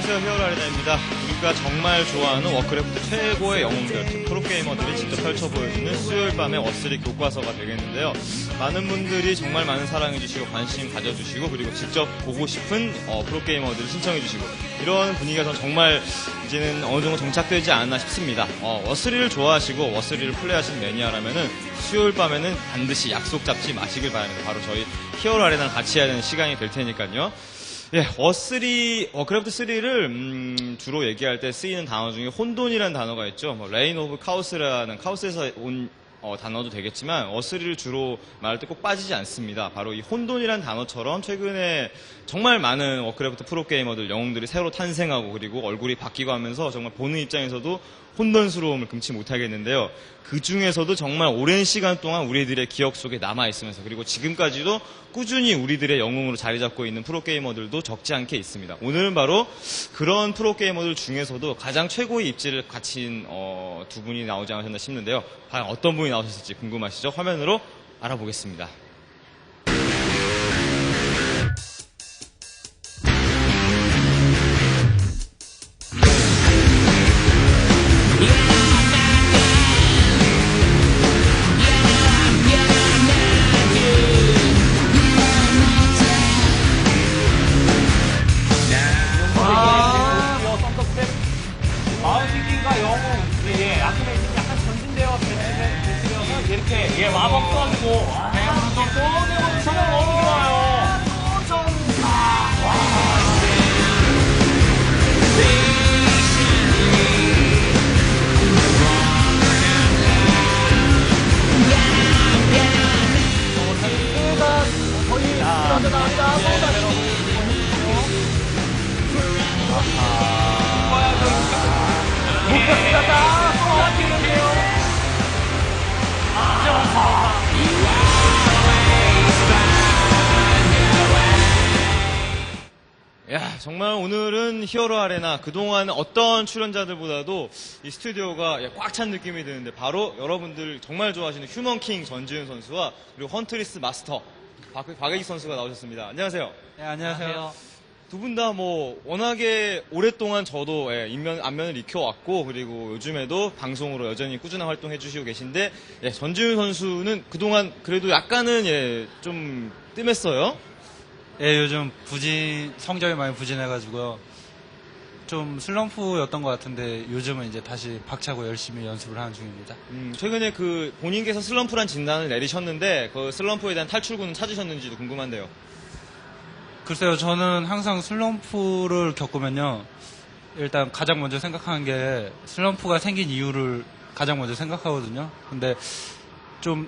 안녕하세요, 히어로아리나입니다. 우리가 정말 좋아하는 워크래프트 최고의 영웅들, 프로게이머들이 직접 펼쳐 보여주는 수요일 밤의 워스리 교과서가 되겠는데요. 많은 분들이 정말 많은 사랑해주시고 관심 가져주시고 그리고 직접 보고 싶은 프로게이머들을 신청해주시고 이런 분위기가 전 정말 이제는 어느 정도 정착되지 않았나 싶습니다. 워스리를 좋아하시고 워스리를 플레이하시는 매니아라면은 수요일 밤에는 반드시 약속 잡지 마시길 바랍니다. 바로 저희 히어로아리나랑 같이 해야 되는 시간이 될 테니까요. 예, 워크래프트 3를 주로 얘기할 때 쓰이는 단어 중에 혼돈이라는 단어가 있죠. 레인 오브 카오스라는 카오스에서 온 단어도 되겠지만 워스리를 주로 말할 때 꼭 빠지지 않습니다. 바로 이 혼돈이라는 단어처럼 최근에 정말 많은 워크래프트 프로게이머들, 영웅들이 새로 탄생하고 그리고 얼굴이 바뀌고 하면서 정말 보는 입장에서도 혼돈스러움을 금치 못하겠는데요. 그 중에서도 정말 오랜 시간 동안 우리들의 기억 속에 남아있으면서 그리고 지금까지도 꾸준히 우리들의 영웅으로 자리 잡고 있는 프로게이머들도 적지 않게 있습니다. 오늘은 바로 그런 프로게이머들 중에서도 가장 최고의 입지를 갖춘 두 분이 나오지 않으셨나 싶는데요. 과연 어떤 분이 나오셨을지 궁금하시죠? 화면으로 알아보겠습니다. 예, 마법 써주고, 또 쏘는 정말 너무 좋아요. 거의 나옵니다. 야, 정말 오늘은 히어로 아레나 그동안 어떤 출연자들보다도 이 스튜디오가 꽉 찬 느낌이 드는데 바로 여러분들 정말 좋아하시는 휴먼킹 전지훈 선수와 그리고 헌트리스 마스터 박예식 선수가 나오셨습니다. 안녕하세요. 네, 안녕하세요. 두 분 다 워낙에 오랫동안 저도 안면을 익혀왔고 그리고 요즘에도 방송으로 여전히 꾸준한 활동해 주시고 계신데 전지훈 선수는 그동안 그래도 약간은 좀 뜸했어요. 예, 요즘 성적이 많이 부진해가지고요. 좀 슬럼프였던 것 같은데 요즘은 이제 다시 박차고 열심히 연습을 하는 중입니다. 최근에 본인께서 슬럼프란 진단을 내리셨는데 그 슬럼프에 대한 탈출구는 찾으셨는지도 궁금한데요. 글쎄요, 저는 항상 슬럼프를 겪으면요. 일단 가장 먼저 생각하는 게 슬럼프가 생긴 이유를 가장 먼저 생각하거든요. 근데 좀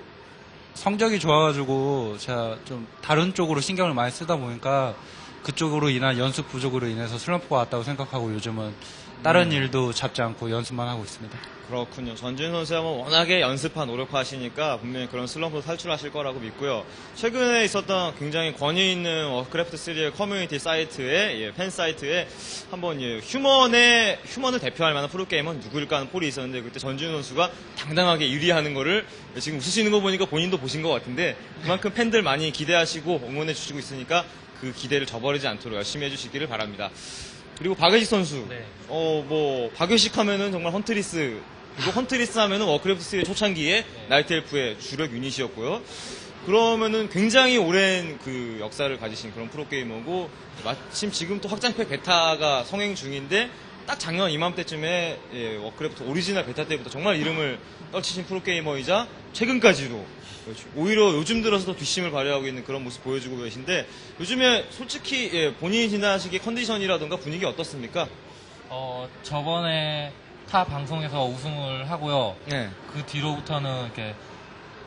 성적이 좋아가지고 제가 좀 다른 쪽으로 신경을 많이 쓰다 보니까 그쪽으로 인한 연습 부족으로 인해서 슬럼프가 왔다고 생각하고 요즘은 다른 일도 잡지 않고 연습만 하고 있습니다. 그렇군요. 전지훈 선수야 워낙에 연습하 노력하시니까 분명히 그런 슬럼프도 탈출하실 거라고 믿고요. 최근에 있었던 굉장히 권위 있는 워크래프트 3의 커뮤니티 사이트에 팬 사이트에 한번 휴먼을 대표할 만한 프로게이머는 누구일까 하는 폴이 있었는데 그때 전지훈 선수가 당당하게 1위 하는 거를 지금 웃으시는 거 보니까 본인도 보신 것 같은데 그만큼 팬들 많이 기대하시고 응원해 주시고 있으니까 그 기대를 저버리지 않도록 열심히 해주시기를 바랍니다. 그리고 박예식 선수, 네. 박예식 하면은 정말 헌트리스, 그리고 헌트리스 하면은 워크래프트 3의 초창기에 나이트 엘프의 주력 유닛이었고요. 그러면은 굉장히 오랜 그 역사를 가지신 그런 프로게이머고, 마침 지금 또 확장팩 베타가 성행 중인데, 딱 작년 이맘때쯤에 워크래프트 오리지널 베타 때부터 정말 이름을 떨치신 프로게이머이자 최근까지도 오히려 요즘 들어서 뒷심을 발휘하고 있는 그런 모습 보여주고 계신데 요즘에 솔직히 본인이 지나시기에 컨디션이라든가 분위기 어떻습니까? 저번에 타 방송에서 우승을 하고요. 네. 그 뒤로부터는 이렇게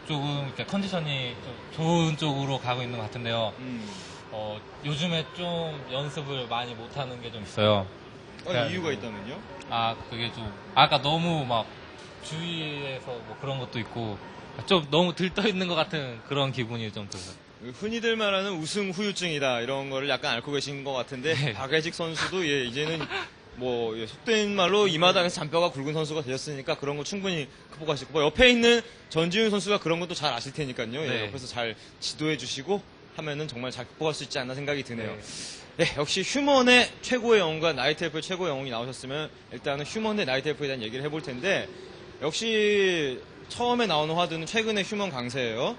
조금 이렇게 컨디션이 좀 좋은 쪽으로 가고 있는 것 같은데요. 요즘에 좀 연습을 많이 못하는 게 좀 있어요. 이유가 있다면요? 그게 좀 아까 너무 막 주위에서 그런 것도 있고 좀 너무 들떠 있는 것 같은 그런 기분이 좀 들어요. 흔히들 말하는 우승 후유증이다 이런 거를 약간 앓고 계신 것 같은데 네. 박예식 선수도 이제는 속된 말로 이 마당에서 잔뼈가 굵은 선수가 되셨으니까 그런 거 충분히 극복하시고 옆에 있는 전지훈 선수가 그런 것도 잘 아실 테니까요. 네. 옆에서 잘 지도해 주시고 하면은 정말 잘 극복할 수 있지 않나 생각이 드네요. 네, 역시 휴먼의 최고의 영웅과 나이트 엘프의 최고의 영웅이 나오셨으면 일단은 휴먼 대 나이트 엘프에 대한 얘기를 해볼 텐데 역시 처음에 나오는 화두는 최근의 휴먼 강세예요.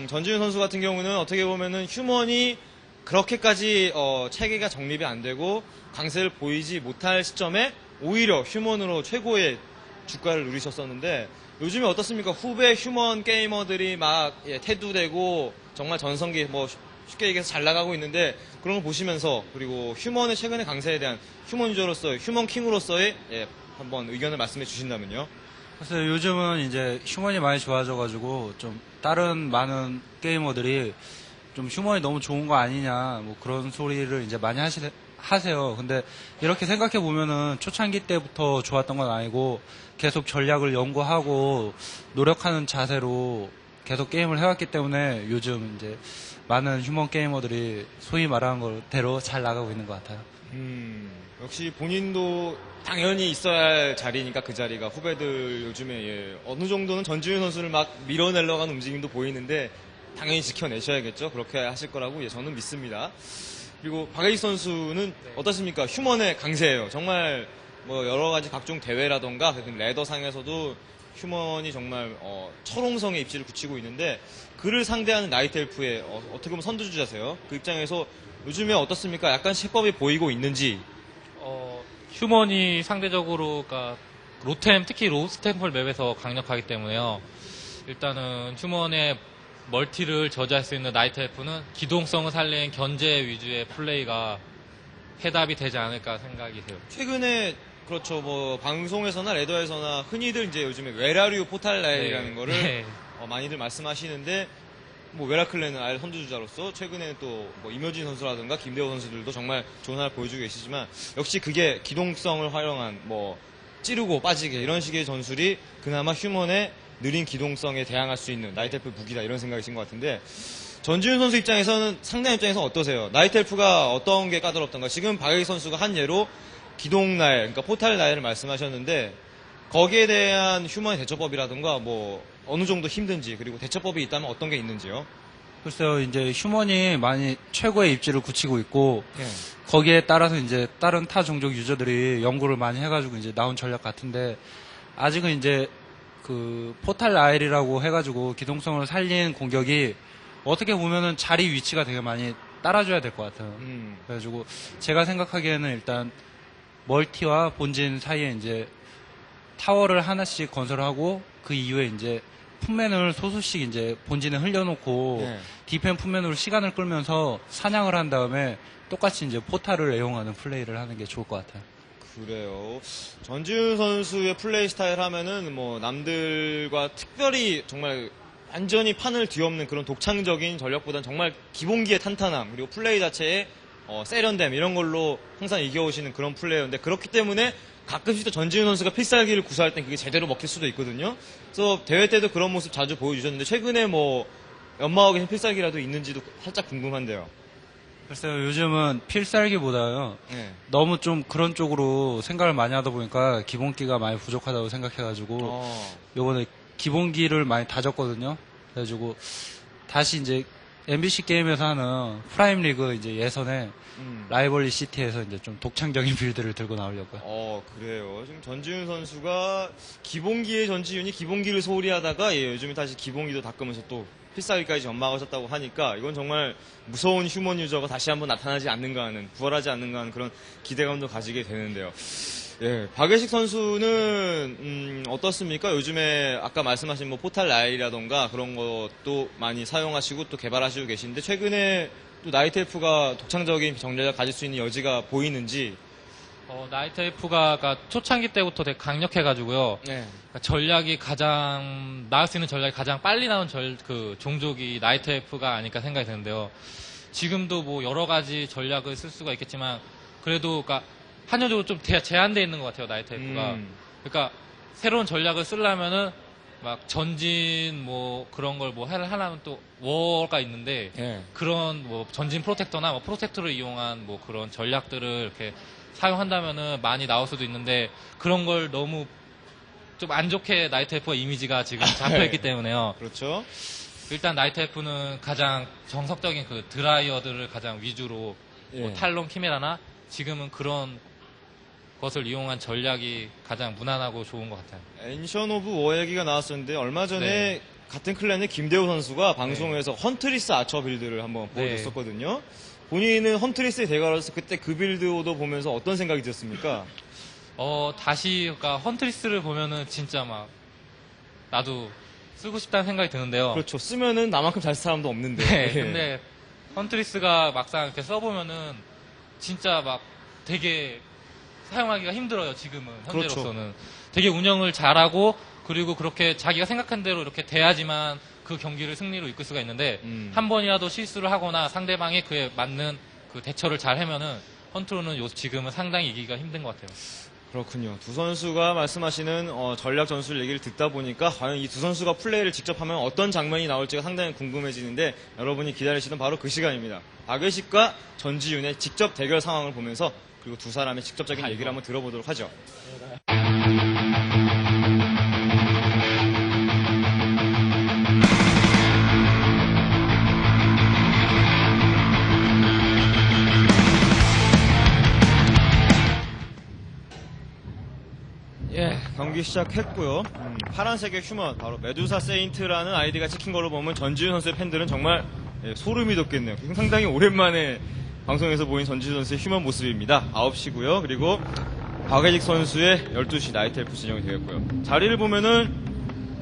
전지훈 선수 같은 경우는 어떻게 보면은 휴먼이 그렇게까지 체계가 정립이 안 되고 강세를 보이지 못할 시점에 오히려 휴먼으로 최고의 주가를 누리셨었는데 요즘에 어떻습니까? 후배 휴먼 게이머들이 막 태두되고 정말 전성기 뭐 쉽게 얘기해서 잘 나가고 있는데 그런 걸 보시면서 그리고 휴먼의 최근의 강세에 대한 휴먼 유저로서 휴먼 킹으로서의 한번 의견을 말씀해 주신다면요. 그래서 요즘은 이제 휴먼이 많이 좋아져가지고 좀 다른 많은 게이머들이 좀 휴먼이 너무 좋은 거 아니냐 뭐 그런 소리를 이제 많이 하세요. 근데 이렇게 생각해 보면은 초창기 때부터 좋았던 건 아니고 계속 전략을 연구하고 노력하는 자세로 계속 게임을 해왔기 때문에 요즘 이제 많은 휴먼 게이머들이 소위 말하는 대로 잘 나가고 있는 것 같아요. 역시 본인도 당연히 있어야 할 자리니까 그 자리가 후배들 요즘에 어느 정도는 전지훈 선수를 막 밀어내려고 하는 움직임도 보이는데 당연히 지켜내셔야겠죠. 그렇게 하실 거라고 저는 믿습니다. 그리고 박예식 선수는 어떻습니까? 휴먼의 강세예요. 정말 뭐 여러 가지 각종 대회라던가 레더상에서도 휴먼이 정말 철옹성의 입지를 굳히고 있는데 그를 상대하는 나이트 엘프의 어떻게 보면 선두주자세요. 그 입장에서 요즘에 어떻습니까? 약간 시법이 보이고 있는지. 휴먼이 상대적으로 그러니까 로템 특히 로스템플 맵에서 강력하기 때문에요. 일단은 휴먼의 멀티를 저지할 수 있는 나이트 엘프는 기동성을 살린 견제 위주의 플레이가 해답이 되지 않을까 생각이 돼요. 최근에 그렇죠. 뭐 방송에서나 레더에서나 흔히들 이제 요즘에 외라류 포탈 라인이라는 거를 많이들 말씀하시는데 뭐 외라클랜은 아예 선두주자로서 최근에는 또 뭐 임효진 선수라든가 김대호 선수들도 정말 좋은 하나 보여주고 계시지만 역시 그게 기동성을 활용한 뭐 찌르고 빠지게 이런 식의 전술이 그나마 휴먼의 느린 기동성에 대항할 수 있는 나이트 엘프 무기다 이런 생각이신 것 같은데 전지훈 선수 입장에서는 상대 입장에서 어떠세요? 나이트 엘프가 어떤 게 까다롭던가 지금 박예식 선수가 한 예로 기동 나일 그러니까 포탈 나일을 말씀하셨는데 거기에 대한 휴먼의 대처법이라든가 뭐 어느 정도 힘든지 그리고 대처법이 있다면 어떤 게 있는지요? 글쎄요, 이제 휴먼이 많이 최고의 입지를 굳히고 있고 거기에 따라서 이제 다른 타 종족 유저들이 연구를 많이 해가지고 이제 나온 전략 같은데 아직은 이제 그 포탈 라일이라고 해가지고 기동성을 살린 공격이 어떻게 보면은 자리 위치가 되게 많이 따라줘야 될 것 같아요. 그래가지고 제가 생각하기에는 일단 멀티와 본진 사이에 이제 타워를 하나씩 건설하고 그 이후에 이제 품맨을 소수씩 이제 본진에 흘려놓고 디펜 품맨으로 시간을 끌면서 사냥을 한 다음에 똑같이 이제 포탈을 애용하는 플레이를 하는 게 좋을 것 같아요. 그래요. 전지훈 선수의 플레이 스타일 하면은 뭐 남들과 특별히 정말 완전히 판을 뒤엎는 그런 독창적인 전력보다는 정말 기본기의 탄탄함 그리고 플레이 자체의 세련됨 이런 걸로 항상 이겨오시는 그런 플레이어인데 그렇기 때문에 가끔씩 또 전지훈 선수가 필살기를 구사할 땐 그게 제대로 먹힐 수도 있거든요. 그래서 대회 때도 그런 모습 자주 보여주셨는데 최근에 뭐 연마하고 계신 필살기라도 있는지도 살짝 궁금한데요. 글쎄요, 요즘은 필살기보다요. 너무 좀 그런 쪽으로 생각을 많이 하다 보니까 기본기가 많이 부족하다고 생각해가지고 요번에 기본기를 많이 다졌거든요. 그래가지고 다시 이제 MBC 게임에서 하는 프라임 리그 이제 예선에 라이벌리 시티에서 이제 좀 독창적인 빌드를 들고 나오려고요. 그래요. 지금 전지훈 선수가 기본기의 전지훈이 기본기를 소홀히 하다가 요즘에 다시 기본기도 닦으면서 또 필살기까지 연마하셨다고 하니까 이건 정말 무서운 휴먼 유저가 다시 한번 나타나지 않는가 하는 부활하지 않는가 하는 그런 기대감도 가지게 되는데요. 박예식 선수는 어떻습니까? 요즘에 아까 말씀하신 뭐 포탈 라일이라던가 그런 것도 많이 사용하시고 또 개발하시고 계신데 최근에 또 나이트 엘프가 독창적인 전략을 가질 수 있는 여지가 보이는지. 나이트 엘프가 그러니까 초창기 때부터 되게 강력해가지고요. 그러니까 전략이 가장 나올 수 있는 전략이 가장 빨리 나온 그 종족이 나이트 엘프가 아닐까 생각이 드는데요. 지금도 뭐 여러 가지 전략을 쓸 수가 있겠지만 그래도 그러니까 한정적으로 좀 제한되어 있는 것 같아요, 나이트 엘프가. 그러니까 새로운 전략을 쓰려면은 막 전진 뭐 그런 걸 뭐 하려면 또 워가 있는데 그런 뭐 전진 프로텍터나 뭐 프로텍터를 이용한 뭐 그런 전략들을 이렇게 사용한다면은 많이 나올 수도 있는데 그런 걸 너무 좀 안 좋게 나이트 엘프가 이미지가 지금 잡혀있기 때문에요. 그렇죠. 일단 나이트 F는 가장 정석적인 그 드라이어들을 가장 위주로 뭐 예. 탈론, 키메라나 지금은 그런 것을 이용한 전략이 가장 무난하고 좋은 것 같아요. 엔션 오브 워 얘기가 나왔었는데 얼마 전에 네. 같은 클랜의 김대호 선수가 방송에서 헌트리스 아처 빌드를 한번 네. 보여줬었거든요. 본인은 헌트리스에 대가로서 그때 그 빌드도 보면서 어떤 생각이 드셨습니까? 다시 그러니까 헌트리스를 보면은 진짜 막 나도 쓰고 싶다는 생각이 드는데요. 그렇죠. 쓰면은 나만큼 잘 쓸 사람도 없는데. 네, 예. 근데 헌트리스가 막상 이렇게 써보면은 진짜 막 되게 사용하기가 힘들어요. 지금은 현재로서는 그렇죠. 되게 운영을 잘하고 그리고 그렇게 자기가 생각한 대로 이렇게 돼야지만 그 경기를 승리로 이끌 수가 있는데 한 번이라도 실수를 하거나 상대방이 그에 맞는 그 대처를 잘 하면은 헌트로는 지금은 상당히 이기기가 힘든 것 같아요. 그렇군요. 두 선수가 말씀하시는 전략 전술 얘기를 듣다 보니까 과연 이 두 선수가 플레이를 직접 하면 어떤 장면이 나올지가 상당히 궁금해지는데 여러분이 기다리시던 바로 그 시간입니다. 박외식과 전지윤의 직접 대결 상황을 보면서 그리고 두 사람의 직접적인 얘기를 한번 들어보도록 하죠. 예, 경기 시작했고요. 파란색의 휴먼, 바로 메두사 세인트라는 아이디가 찍힌 걸로 보면 전지훈 선수의 팬들은 정말 소름이 돋겠네요. 상당히 오랜만에 방송에서 보인 전지훈 선수의 휴먼 모습입니다. 9시고요. 그리고 박예식 선수의 12시 나이트 엘프 진영이 되겠고요. 자리를 보면은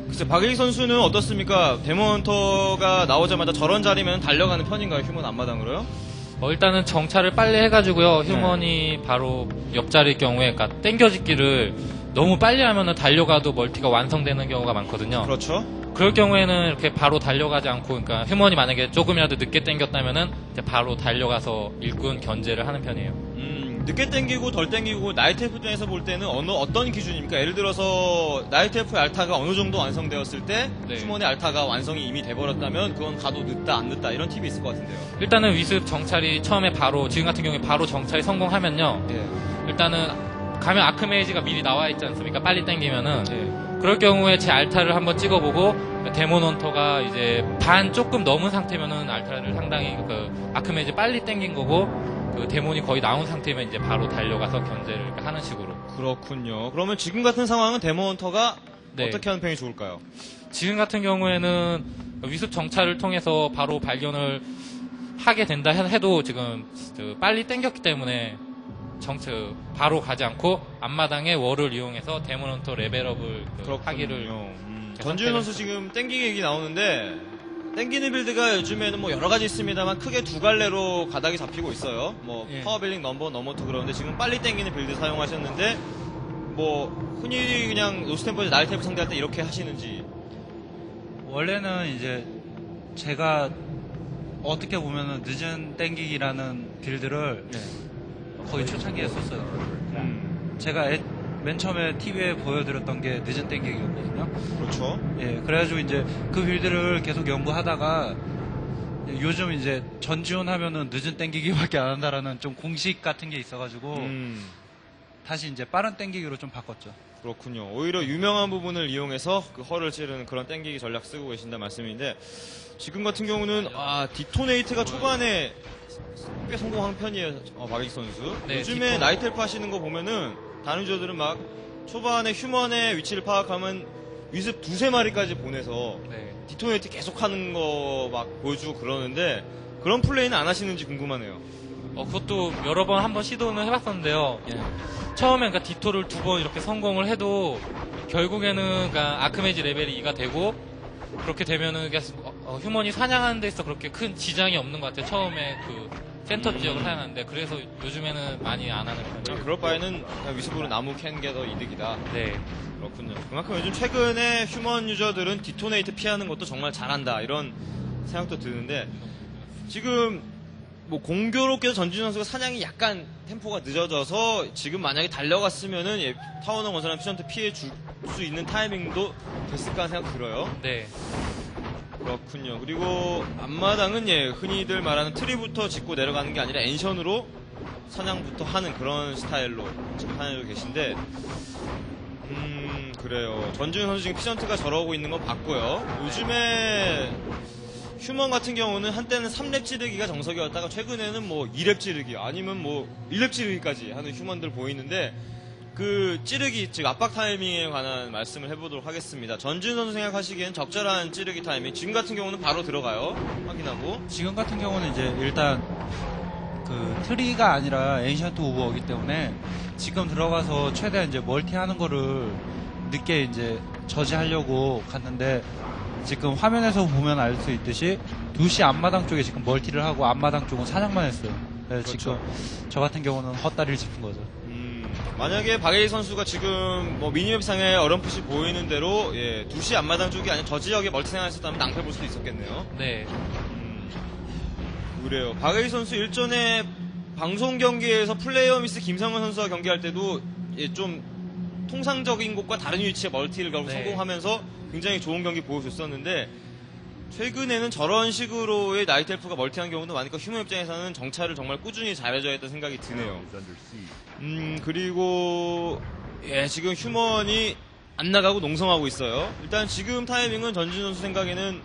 글쎄 박예식 선수는 어떻습니까? 데몬헌터가 나오자마자 저런 자리면 달려가는 편인가요? 휴먼 앞마당으로요? 일단은 정찰을 빨리 해가지고요. 휴먼이 바로 옆자리일 경우에 그러니까 땡겨짓기를 너무 빨리 하면은 달려가도 멀티가 완성되는 경우가 많거든요. 그렇죠. 그럴 경우에는 이렇게 바로 달려가지 않고, 그러니까 휴먼이 만약에 조금이라도 늦게 땡겼다면은 이제 바로 달려가서 일꾼 견제를 하는 편이에요. 늦게 땡기고 덜 땡기고 나이트 F 중에서 볼 때는 어떤 기준입니까? 예를 들어서 나이트 F의 알타가 어느 정도 완성되었을 때 네. 휴먼의 알타가 완성이 이미 돼버렸다면 그건 가도 늦다 안 늦다 이런 팁이 있을 것 같은데요. 일단은 위습 정찰이 처음에 바로, 지금 같은 경우에 바로 정찰이 성공하면요. 예. 일단은 가면 아크메이지가 미리 나와 있지 않습니까? 빨리 땡기면은. 예. 그럴 경우에 제 알타를 한번 찍어보고 데몬헌터가 이제 반 조금 넘은 상태면은 알타를 상당히 그 아크메이지 빨리 땡긴 거고 그 데몬이 거의 나온 상태면 이제 바로 달려가서 견제를 이렇게 하는 식으로. 그렇군요. 그러면 지금 같은 상황은 데몬헌터가 네. 어떻게 하는 편이 좋을까요? 지금 같은 경우에는 위습 정찰을 통해서 바로 발견을 하게 된다 해도 지금 그 빨리 땡겼기 때문에 바로 가지 않고 앞마당에 월을 이용해서 데몬헌터 레벨업을 하기를. 전지훈 선수 지금 땡기기 얘기 나오는데 땡기는 빌드가 요즘에는 뭐 여러 가지 있습니다만 크게 두 갈래로 가닥이 잡히고 있어요. 뭐 예. 파워빌딩 넘버2 그러는데 지금 빨리 땡기는 빌드 사용하셨는데 뭐 흔히 그냥 노스템포에서 나이테프 상대할 때 이렇게 하시는지. 원래는 이제 제가 어떻게 보면은 늦은 땡기기라는 빌드를 거의 초창기에 썼어요. 제가 맨 처음에 TV에 보여드렸던 게 늦은 땡기기였거든요. 그렇죠. 예, 그래가지고 이제 그 빌드를 계속 연구하다가 요즘 이제 전지훈 하면은 늦은 땡기기밖에 안 한다라는 좀 공식 같은 게 있어가지고 다시 이제 빠른 땡기기로 좀 바꿨죠. 그렇군요. 오히려 유명한 부분을 이용해서 그 허를 찌르는 그런 땡기기 전략 쓰고 계신다 말씀인데 지금 같은 경우는 디토네이트가 초반에 꽤 성공한 편이에요. 박예식 선수. 네, 요즘에 나이트 엘프 하시는 거 보면은 다른 유저들은 막 초반에 휴먼의 위치를 파악하면 위습 2-3마리까지 보내서 네. 디토네이트 계속 하는 거 막 보여주고 그러는데 그런 플레이는 안 하시는지 궁금하네요. 그것도 여러 번 한번 시도는 해봤었는데요. 처음에 그러니까 디토를 2번 이렇게 성공을 해도 결국에는 그러니까 아크메이지 레벨이 2가 되고 그렇게 되면은 휴먼이 사냥하는 데 있어 그렇게 큰 지장이 없는 것 같아요. 처음에 그 센터 지역을 사용하는데 그래서 요즘에는 많이 안 하는 편이에요. 그럴 바에는 그냥 위습으로 나무 캐는 게 더 이득이다. 네. 그렇군요. 그만큼 요즘 최근에 휴먼 유저들은 디토네이트 피하는 것도 정말 잘한다 이런 생각도 드는데 지금 뭐 공교롭게도 전지훈 선수가 사냥이 약간 템포가 늦어져서 지금 만약에 달려갔으면은 타워너 건설한 퓨전트 피해 줄 수 있는 타이밍도 됐을까 하는 생각 들어요. 네. 그렇군요. 그리고 앞마당은 흔히들 말하는 트리부터 짓고 내려가는 게 아니라 엔션으로 사냥부터 하는 그런 스타일로 지금 사냥하고 계신데 그래요. 전지훈 선수 지금 피전트가 저러고 있는 거 봤고요. 요즘에 휴먼 같은 경우는 한때는 3렙 찌르기가 정석이었다가 최근에는 뭐 2렙 찌르기 아니면 뭐 1렙 찌르기까지 하는 휴먼들 보이는데 그 찌르기 즉 압박 타이밍에 관한 말씀을 해보도록 하겠습니다. 전지훈 선수 생각하시기엔 적절한 찌르기 타이밍 지금 같은 경우는 바로 들어가요. 확인하고 지금 같은 경우는 이제 일단 그 트리가 아니라 엔션트 오버이기 때문에 지금 들어가서 최대한 이제 멀티하는 거를 늦게 이제 저지하려고 갔는데 지금 화면에서 보면 알 수 있듯이 2시 앞마당 쪽에 지금 멀티를 하고 앞마당 쪽은 사냥만 했어요. 그래서 그렇죠. 지금 저 같은 경우는 헛다리를 짚은 거죠. 만약에 박예희 선수가 지금 뭐 미니맵상에 어렴풋이 보이는 대로 2시 앞마당 쪽이 아닌 저 지역에 멀티 생활했었다면 낭패 볼 수도 있었겠네요. 네. 그래요. 박예희 선수 일전에 방송 경기에서 플레이어 미스 김성현 선수와 경기할 때도 좀 통상적인 곳과 다른 위치에 멀티를 결국 네. 성공하면서 굉장히 좋은 경기 보여줬었는데 최근에는 저런 식으로의 나이트 엘프가 멀티한 경우도 많으니까 휴먼 입장에서는 정찰을 정말 꾸준히 잘해줘야 했다는 생각이 드네요. 그리고 지금 휴먼이 안 나가고 농성하고 있어요. 일단 지금 타이밍은 전진 선수 생각에는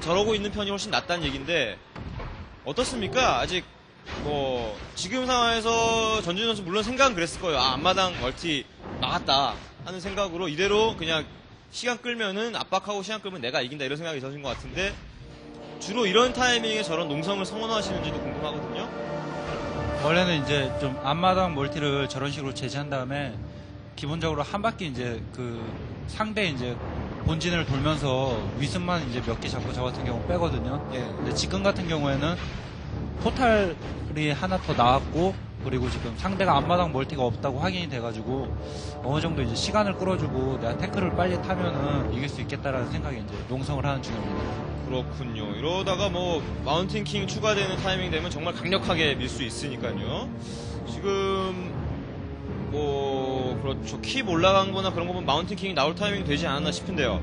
저러고 있는 편이 훨씬 낫다는 얘기인데 어떻습니까? 아직 뭐 지금 상황에서 전진 선수 물론 생각은 그랬을 거예요. 앞마당 멀티 나갔다 하는 생각으로 이대로 그냥 시간 끌면은 압박하고 시간 끌면 내가 이긴다 이런 생각이 있으신 것 같은데 주로 이런 타이밍에 저런 농성을 선호하시는지도 궁금하거든요. 원래는 이제 좀 앞마당 멀티를 저런 식으로 제시한 다음에 기본적으로 한 바퀴 이제 그 상대 이제 본진을 돌면서 위습만 이제 몇 개 잡고 저 같은 경우 빼거든요. 근데 지금 같은 경우에는 포탈이 하나 더 나왔고 그리고 지금 상대가 앞마당 멀티가 없다고 확인이 돼가지고 어느 정도 이제 시간을 끌어주고 내가 태클을 빨리 타면은 이길 수 있겠다라는 생각에 이제 농성을 하는 중입니다. 그렇군요. 이러다가 뭐 마운틴 킹 추가되는 타이밍 되면 정말 강력하게 밀 수 있으니까요. 지금 뭐 그렇죠. 킵 올라간 거나 그런 거 보면 마운틴 킹이 나올 타이밍 되지 않았나 싶은데요.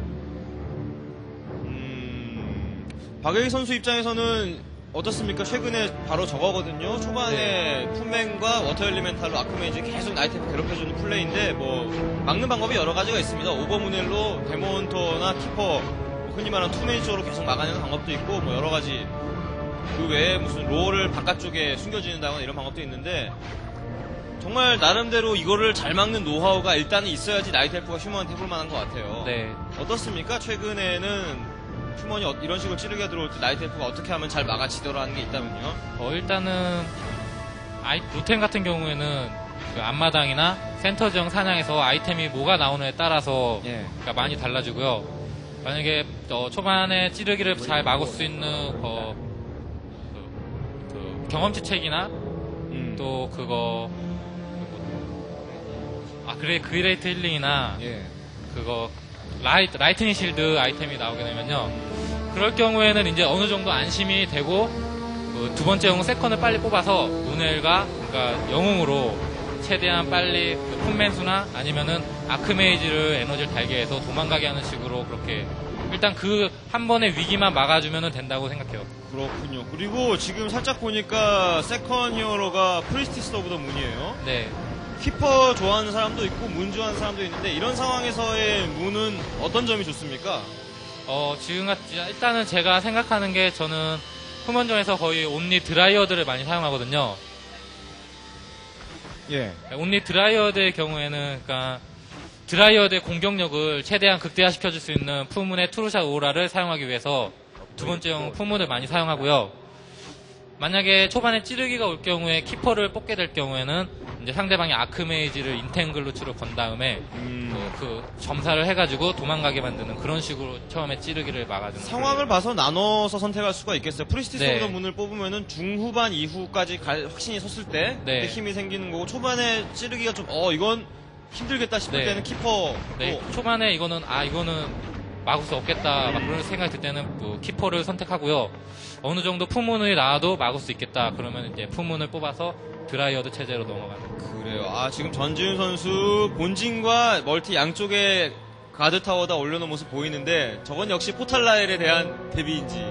박예희 선수 입장에서는 어떻습니까? 최근에 바로 저거거든요. 초반에 품맨과 워터 엘리멘탈로 아크메이지 계속 나이트를 괴롭혀주는 플레이인데 뭐 막는 방법이 여러 가지가 있습니다. 오버무넬로 데몬터나 키퍼 흔히 말하는 투맨 쪽으로 계속 막아내는 방법도 있고 뭐 여러 가지 그 외에 무슨 롤을 바깥쪽에 숨겨주는다거나 이런 방법도 있는데 정말 나름대로 이거를 잘 막는 노하우가 일단은 있어야지 나이트 엘프가 휴먼한테 해볼 만한 것 같아요. 네. 어떻습니까? 최근에는 휴먼이 이런 식으로 찌르게 들어올 때 나이트 엘프가 어떻게 하면 잘 막아지더라 하는 게 있다면요? 일단은 루텐 같은 경우에는 그 앞마당이나 센터 지형 사냥에서 아이템이 뭐가 나오느냐에 따라서 그러니까 많이 달라지고요. 만약에 초반에 찌르기를 잘 막을 수 있는 그 경험치 책이나 또 그거 그레이트 힐링이나 그거 라이트닝 실드 아이템이 나오게 되면요. 그럴 경우에는 이제 어느 정도 안심이 되고 두 번째 영웅 세컨을 빨리 뽑아서 문엘과 그러니까 영웅으로 최대한 빨리 푼맨수나 아니면은 아크메이지를 에너지를 달게 해서 도망가게 하는 식으로 그렇게 일단 그 한 번의 위기만 막아주면 된다고 생각해요. 그렇군요. 그리고 지금 살짝 보니까 세컨 히어로가 프리스티스 오브 더 문이에요. 네. 키퍼 좋아하는 사람도 있고 문 좋아하는 사람도 있는데 이런 상황에서의 문은 어떤 점이 좋습니까? 일단은 제가 생각하는 게 저는 후먼전에서 거의 온리 드라이어드를 많이 사용하거든요. 온리 드라이어드의 경우에는 그러니까 드라이어드의 공격력을 최대한 극대화시켜줄 수 있는 푸문의 투르샷 오라를 사용하기 위해서 두 번째형 푸문을 많이 사용하고요. 만약에 초반에 찌르기가 올 경우에 키퍼를 뽑게 될 경우에는 이제 상대방이 아크메이지를 인탱글루츠로 건 다음에 그 점사를 해가지고 도망가게 만드는 그런 식으로 처음에 찌르기를 막아주는 상황을 봐서 나눠서 선택할 수가 있겠어요. 프리스티스 네. 오브 더 문을 뽑으면은 중후반 이후까지 확신이 섰을 때 네. 힘이 생기는 거고 초반에 찌르기가 좀 이건 힘들겠다 싶을 네. 때는 키퍼 네, 초반에 이거는 막을 수 없겠다 막 그런 생각이 들 때는 키퍼를 선택하고요. 어느 정도 푸문이 나와도 막을 수 있겠다 그러면 이제 푸문을 뽑아서 드라이어드 체제로 넘어가는. 그래요. 지금 전지훈 선수 본진과 멀티 양쪽에 가드 타워다 올려놓은 모습 보이는데 저건 역시 포탈라엘에 대한 대비인지.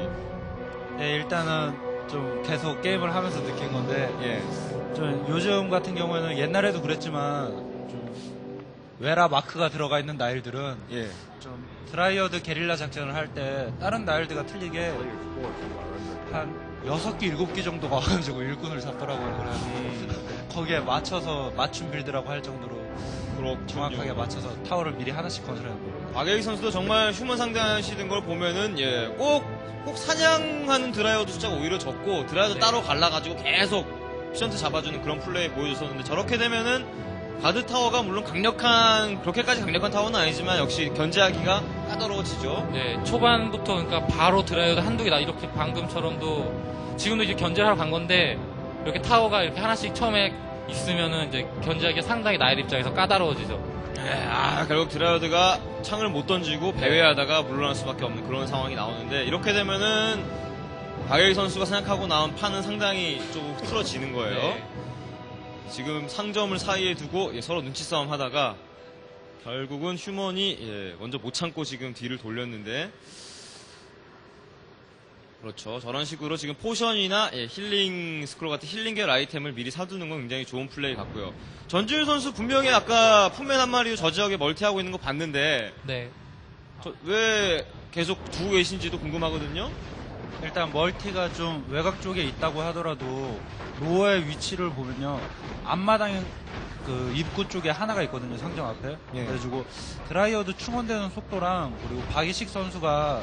일단은 좀 계속 게임을 하면서 느낀 건데 좀 요즘 같은 경우에는 옛날에도 그랬지만 좀 외라 마크가 들어가 있는 나일들은 예. 좀 드라이어드 게릴라 작전을 할 때 다른 나일드가 틀리게 한 6개, 7개 정도가 와가지고 일꾼을 잡더라고요. 그래서 거기에 맞춰서 맞춤 빌드라고 할 정도로 그렇군요. 정확하게 맞춰서 타워를 미리 하나씩 건설하는 거예요. 박예익 선수도 정말 휴먼 상대하시는 걸 보면은 예, 꼭 사냥하는 드라이어드 숫자가 오히려 적고 드라이어드 네. 따로 갈라가지고 계속 피션트 잡아주는 그런 플레이 보여줬었는데 저렇게 되면은 가드 타워가 물론 그렇게까지 강력한 타워는 아니지만 역시 견제하기가 까다로워지죠. 네, 초반부터 그러니까 바로 드라이어드 한두 개 나 이렇게 방금처럼도 지금도 이제 견제를 하러 간 건데 이렇게 타워가 이렇게 하나씩 처음에 있으면은 이제 견제하기가 상당히 나의 입장에서 까다로워지죠. 결국 드라이어드가 창을 못 던지고 배회하다가 물러날 수밖에 없는 그런 상황이 나오는데 이렇게 되면은 박예익 선수가 생각하고 나온 판은 상당히 좀 흐트러지는 거예요. 네. 지금 상점을 사이에 두고 예, 서로 눈치 싸움 하다가 결국은 휴먼이 예, 먼저 못 참고 지금 뒤를 돌렸는데 그렇죠. 저런 식으로 지금 포션이나 예, 힐링 스크롤 같은 힐링 계열 아이템을 미리 사두는 건 굉장히 좋은 플레이 같고요. 전지훈 선수 분명히 아까 풋맨 한 마리로 저 지역에 멀티하고 있는 거 봤는데 네. 왜 계속 두고 계신지도 궁금하거든요. 일단 멀티가 좀 외곽 쪽에 있다고 하더라도 로어의 위치를 보면요, 앞마당 그 입구 쪽에 하나가 있거든요, 상점 앞에. 예. 그래가지고 드라이어드 충원되는 속도랑 그리고 박이식 선수가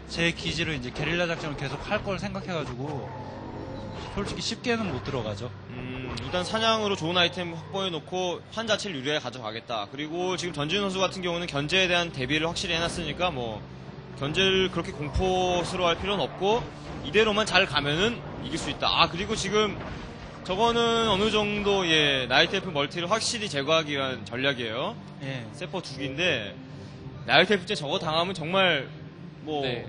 제 기지를 이제 게릴라 작전을 계속 할 걸 생각해가지고 솔직히 쉽게는 못 들어가죠. 일단 사냥으로 좋은 아이템 확보해놓고 판 자체를 유리하게 가져가겠다. 그리고 지금 전지훈 선수 같은 경우는 견제에 대한 대비를 확실히 해놨으니까 뭐 견제를 그렇게 공포스러워할 필요는 없고 이대로만 잘 가면은 이길 수 있다. 그리고 지금 저거는 어느 정도 예 나이트 F 멀티를 확실히 제거하기 위한 전략이에요. 예. 세퍼 2기인데 나이트 F 때 저거 당하면 정말 뭐 네.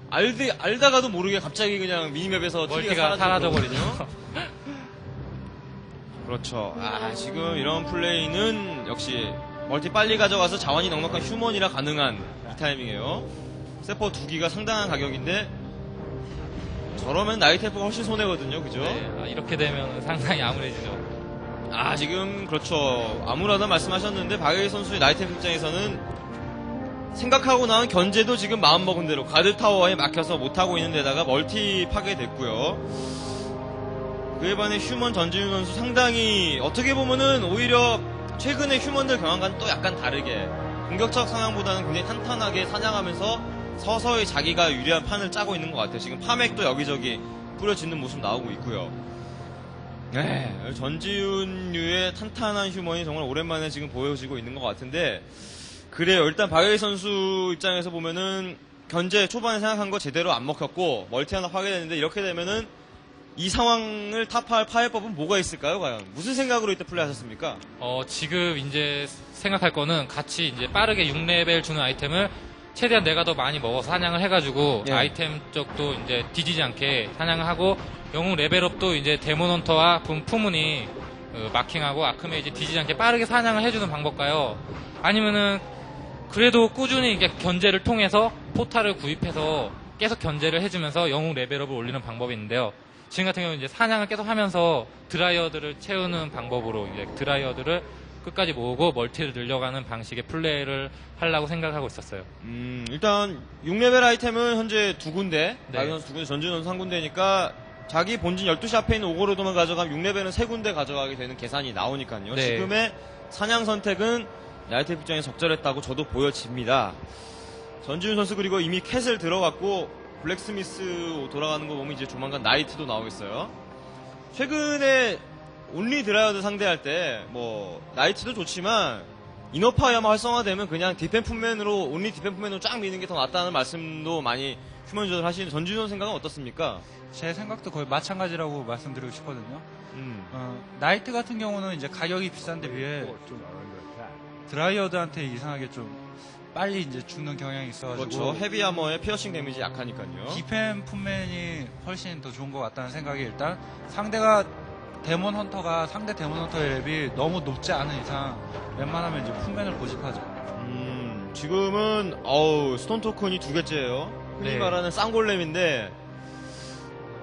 알다가도 모르게 갑자기 그냥 미니맵에서 멀티가 사라져버리죠. 그렇죠. 지금 이런 플레이는 역시 멀티 빨리 가져가서 자원이 넉넉한 휴먼이라 가능한 이 타이밍이에요. 세퍼 2기가 상당한 가격인데 저러면 나이트 F가 훨씬 손해거든요. 그죠? 네, 이렇게 되면 상당히 암울해지죠. 지금 그렇죠. 아무라도 말씀하셨는데 박예희 선수의 나이트 F 입장에서는 생각하고 나온 견제도 지금 마음먹은 대로 가드 타워에 막혀서 못하고 있는 데다가 멀티 파괴됐고요. 그에 반해 휴먼 전지훈 선수 상당히 어떻게 보면은 오히려 최근에 휴먼들 경험과는 또 약간 다르게 공격적 상황보다는 굉장히 탄탄하게 사냥하면서 서서히 자기가 유리한 판을 짜고 있는 것 같아요. 지금 파맥도 여기저기 뿌려지는 모습 나오고 있고요. 네, 전지훈류의 탄탄한 휴먼이 정말 오랜만에 지금 보여지고 있는 것 같은데 그래요. 일단 박예희 선수 입장에서 보면은 견제 초반에 생각한 거 제대로 안 먹혔고 멀티 하나 파괴됐는데 이렇게 되면은 이 상황을 타파할 파해법은 뭐가 있을까요, 과연? 무슨 생각으로 이때 플레이하셨습니까? 지금 이제 생각할 거는 같이 이제 빠르게 6레벨 주는 아이템을 최대한 내가 더 많이 먹어서 사냥을 해가지고 예. 아이템 쪽도 이제 뒤지지 않게 사냥을 하고 영웅 레벨업도 이제 데몬헌터와 푸문이 마킹하고 아크메이지 뒤지지 않게 빠르게 사냥을 해주는 방법가요? 아니면은 그래도 꾸준히 이게 견제를 통해서 포탈을 구입해서 계속 견제를 해주면서 영웅 레벨업을 올리는 방법이 있는데요. 지금 같은 경우는 이제 사냥을 계속 하면서 드라이어드를 채우는 방법으로 이제 드라이어드를 끝까지 모으고 멀티를 늘려가는 방식의 플레이를 하려고 생각하고 있었어요. 일단 6레벨 아이템은 현재 2군데, 네. 박예희 선수 2군데, 전지훈 선수 1군데니까 자기 본진 12시 앞에 있는 오거로드만 가져가면 6레벨은 3군데 가져가게 되는 계산이 나오니까요. 네. 지금의 사냥 선택은 나이트 입장에 적절했다고 저도 보여집니다. 전지훈 선수 그리고 이미 캣을 들어갔고 블랙스미스 돌아가는 거 보면 이제 조만간 나이트도 나오겠어요. 최근에 온리 드라이어드 상대할 때 뭐 나이트도 좋지만 이너파이어만 활성화되면 그냥 디펜프맨으로 온리 디펜프맨으로 쫙 미는 게 더 낫다는 말씀도 많이 휴먼 유저들 하시는 전지훈 생각은 어떻습니까? 제 생각도 거의 마찬가지라고 말씀드리고 싶거든요. 나이트 같은 경우는 이제 가격이 비싼데 비해 좀 드라이어드한테 이상하게 좀 빨리 이제 죽는 경향이 있어가지고 그렇죠. 헤비 아머의 피어싱 데미지 약하니까요. 디펜 풋맨이 훨씬 더 좋은 것 같다는 생각이 일단 상대가 데몬 헌터가 상대 데몬 헌터의 랩이 너무 높지 않은 이상 웬만하면 이제 풋맨을 고집하죠. 지금은 스톤 토큰이 2개째예요. 흔히 네. 말하는 쌍골렘인데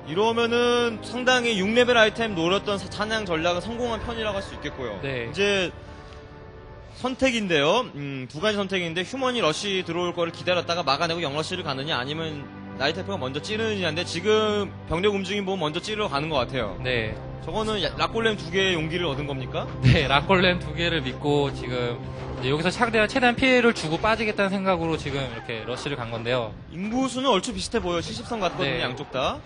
이러면은 상당히 6레벨 아이템 노렸던 사냥 전략은 성공한 편이라고 할 수 있겠고요. 네. 이제 선택인데요. 두 가지 선택인데 휴먼이 러시 들어올 거를 기다렸다가 막아내고 영러시를 가느냐 아니면 나이테프가 먼저 찌르느냐인데 지금 병력 움직임 보면 먼저 찌르러 가는 것 같아요. 네. 저거는 락골렘 2개의 용기를 얻은 겁니까? 네, 락골렘 2개를 믿고 지금 이제 여기서 최대한 피해를 주고 빠지겠다는 생각으로 지금 이렇게 러시를 간 건데요. 인구수는 얼추 비슷해 보여요. 70선 같거든요, 네. 양쪽 다.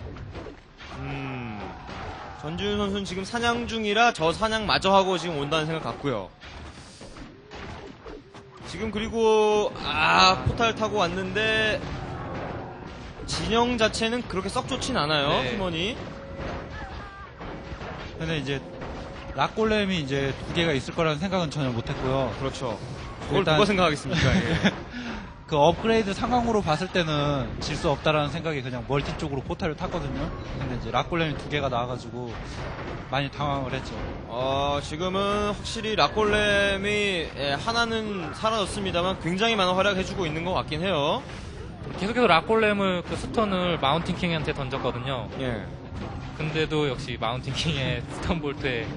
전지훈 선수는 지금 사냥 중이라 저 사냥 마저 하고 지금 온다는 생각 같고요. 지금 그리고 포탈 타고 왔는데 진영 자체는 그렇게 썩 좋진 않아요. 네. 휴먼이. 근데 이제 락골렘이 이제 2개가 있을 거라는 생각은 전혀 못했고요. 그렇죠. 그걸 일단- 누가 생각하겠습니까? 예. 그 업그레이드 상황으로 봤을 때는 질 수 없다라는 생각이 그냥 멀티 쪽으로 포탈을 탔거든요. 근데 이제 락골렘이 2개가 나와가지고 많이 당황을 했죠. 지금은 확실히 락골렘이 하나는 사라졌습니다만 굉장히 많은 활약 해주고 있는 것 같긴 해요. 계속해서 락골렘을 그 스턴을 마운틴 킹한테 던졌거든요. 예. 근데도 역시 마운틴 킹의 스턴 볼트에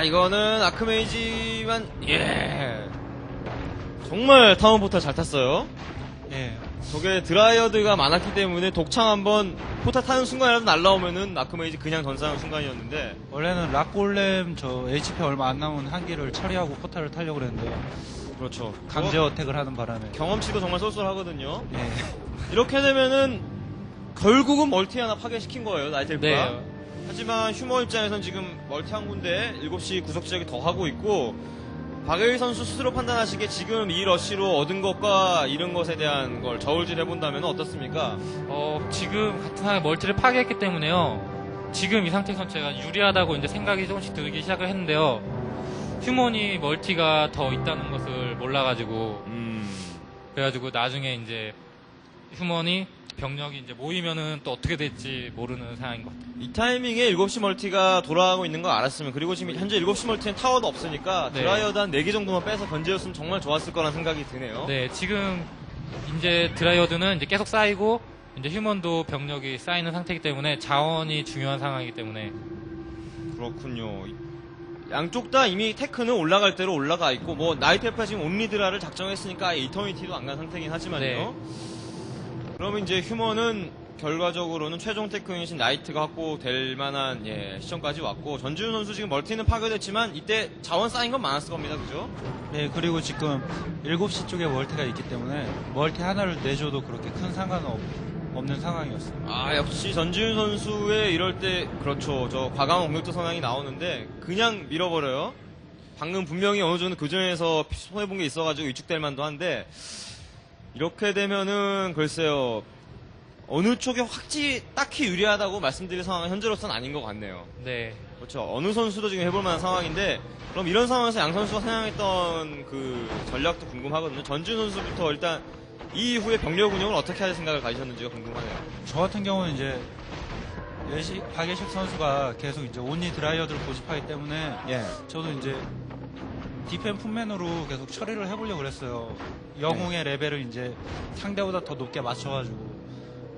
이거는 아크메이지만, 정말 타운 포탈 잘 탔어요. 예. 저게 드라이어드가 많았기 때문에 독창 한번 포탈 타는 순간이라도 날라오면은 아크메이지 그냥 전사하는 순간이었는데, 원래는 락골렘 저 HP 얼마 안 남은 한기를 처리하고 포탈을 타려고 그랬는데 그렇죠. 강제 어택을 하는 바람에 경험치도 정말 쏠쏠하거든요. 예. 이렇게 되면은 결국은 멀티 하나 파괴시킨 거예요, 나이텔프가. 네. 하지만 휴머 입장에선 지금 멀티 한 군데 7시 구석 지역에 더 하고 있고, 박예일 선수 스스로 판단하시기에 지금 이 러시로 얻은 것과 잃은 것에 대한 걸 저울질 해본다면 어떻습니까? 지금 같은 상황에 멀티를 파괴했기 때문에요. 지금 이 상태 전체가 유리하다고 이제 생각이 조금씩 들기 시작을 했는데요. 휴먼이 멀티가 더 있다는 것을 몰라가지고 그래가지고 나중에 이제 휴먼이 병력이 이제 모이면은 또 어떻게 될지 모르는 상황인 것 같아요. 이 타이밍에 7시 멀티가 돌아가고 있는 걸 알았으면, 그리고 지금 현재 7시 멀티엔 타워도 없으니까 네. 드라이어드 한 4개 정도만 빼서 견제였으면 정말 좋았을 거란 생각이 드네요. 네, 지금 이제 드라이어드는 이제 계속 쌓이고 이제 휴먼도 병력이 쌓이는 상태이기 때문에 자원이 중요한 상황이기 때문에 그렇군요. 양쪽 다 이미 테크는 올라갈 대로 올라가 있고, 뭐 나이테프가 지금 온리드라를 작정했으니까 아예 이터니티도 안 간 상태긴 하지만요. 네. 그러면 이제 휴먼은 결과적으로는 최종 테크 유닛인 나이트가 확보될 만한 시점까지 왔고, 전지훈 선수 지금 멀티는 파괴됐지만 이때 자원 쌓인 건 많았을 겁니다. 그죠? 네, 그리고 지금 7시 쪽에 멀티가 있기 때문에 멀티 하나를 내줘도 그렇게 큰 상관은 없는 상황이었어요. 역시 전지훈 선수의 이럴 때, 그렇죠. 저 과감한 공격적 성향이 나오는데 그냥 밀어버려요. 방금 분명히 어느 정도 교전에서 손해본 게 있어가지고 위축될 만도 한데, 이렇게 되면은 글쎄요, 어느 쪽에 딱히 유리하다고 말씀드릴 상황은 현재로서는 아닌 것 같네요. 네. 그렇죠. 어느 선수도 지금 해볼 만한 상황인데, 그럼 이런 상황에서 양 선수가 사용했던 그 전략도 궁금하거든요. 전준 선수부터 일단 이 이후에 병력 운영을 어떻게 할 생각을 가지셨는지가 궁금하네요. 저 같은 경우는 이제 박예식 선수가 계속 이제 온리 드라이어드를 고집하기 때문에 저도 이제 디펜 품맨으로 계속 처리를 해보려고 그랬어요. 영웅의 레벨을 이제 상대보다 더 높게 맞춰가지고.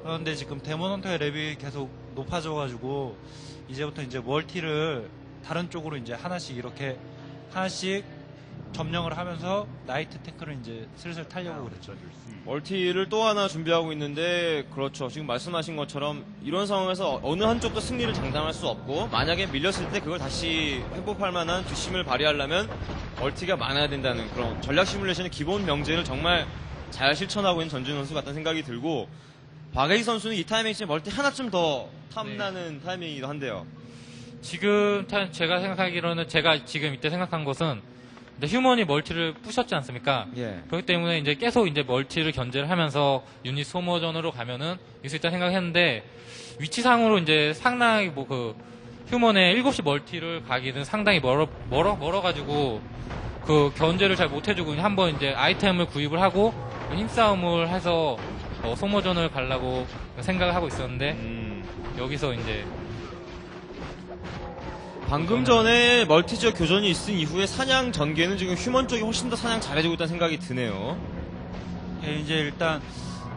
그런데 지금 데몬헌터의 레벨이 계속 높아져가지고 이제부터 이제 멀티를 다른 쪽으로 이제 하나씩 점령을 하면서 나이트 테크를 이제 슬슬 타려고 그랬죠. 멀티를 또 하나 준비하고 있는데, 그렇죠. 지금 말씀하신 것처럼 이런 상황에서 어느 한쪽도 승리를 장담할 수 없고, 만약에 밀렸을 때 그걸 다시 회복할 만한 뒷심을 발휘하려면 멀티가 많아야 된다는 그런 전략 시뮬레이션의 기본 명제를 정말 잘 실천하고 있는 전준 선수 같다는 생각이 들고, 박예희 선수는 이 타이밍에 멀티 하나쯤 더 탐나는 타이밍이기도 한데요. 지금 제가 생각하기로는 제가 지금 이때 생각한 것은 휴먼이 멀티를 부셨지 않습니까? 그렇기 때문에 이제 계속 이제 멀티를 견제를 하면서 유닛 소모전으로 가면은 있을 수 있다 생각했는데, 위치상으로 이제 상당히 휴먼의 7시 멀티를 가기는 상당히 멀어가지고 그 견제를 잘 못해주고 한번 이제 아이템을 구입을 하고 힘싸움을 해서 소모전을 가려고 생각을 하고 있었는데, 여기서 이제 방금 전에 멀티 지역 교전이 있은 이후에 사냥 전개는 지금 휴먼 쪽이 훨씬 더 사냥 잘해주고 있다는 생각이 드네요. 이제 일단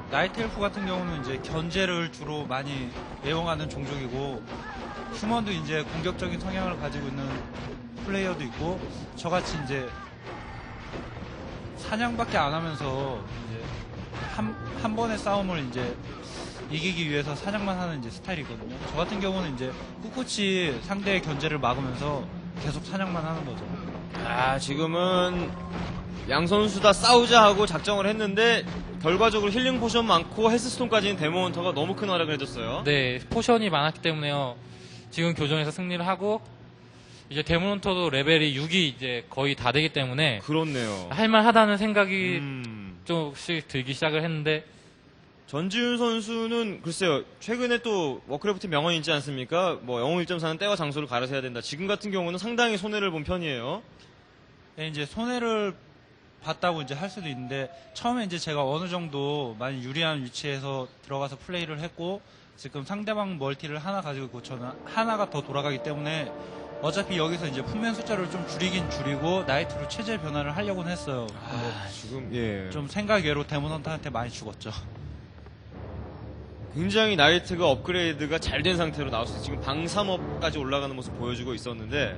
나이트 엘프 같은 경우는 이제 견제를 주로 많이 애용하는 종족이고, 휴먼도 이제 공격적인 성향을 가지고 있는 플레이어도 있고 저같이 이제 사냥밖에 안 하면서 이제 한 번의 싸움을 이제 이기기 위해서 사냥만 하는 이제 스타일이거든요. 저 같은 경우는 이제 꿋꿋이 상대의 견제를 막으면서 계속 사냥만 하는 거죠. 지금은 양 선수 다 싸우자 하고 작정을 했는데 결과적으로 힐링 포션 많고 헬스스톤까지는 데모헌터가 너무 큰 활약을 해줬어요. 네, 포션이 많았기 때문에요. 지금 교전에서 승리를 하고 이제 데몬헌터도 레벨이 6이 이제 거의 다 되기 때문에 그렇네요. 할만하다는 생각이 조금씩 들기 시작을 했는데 전지훈 선수는 글쎄요, 최근에 또 워크래프트 명언이 있지 않습니까? 뭐 영웅 1.4는 때와 장소를 가려서 해야 된다. 지금 같은 경우는 상당히 손해를 본 편이에요. 네, 이제 손해를 봤다고 이제 할 수도 있는데 처음에 이제 제가 어느 정도 많이 유리한 위치에서 들어가서 플레이를 했고 지금 상대방 멀티를 하나 가지고 있고 저는 하나가 더 돌아가기 때문에 어차피 여기서 이제 품면 숫자를 좀 줄이긴 줄이고 나이트로 체제 변화를 하려고는 했어요. 지금 예. 좀 생각 외로 데몬헌터한테 많이 죽었죠. 굉장히 나이트가 업그레이드가 잘 된 상태로 나왔어요. 지금 방삼업까지 올라가는 모습 보여주고 있었는데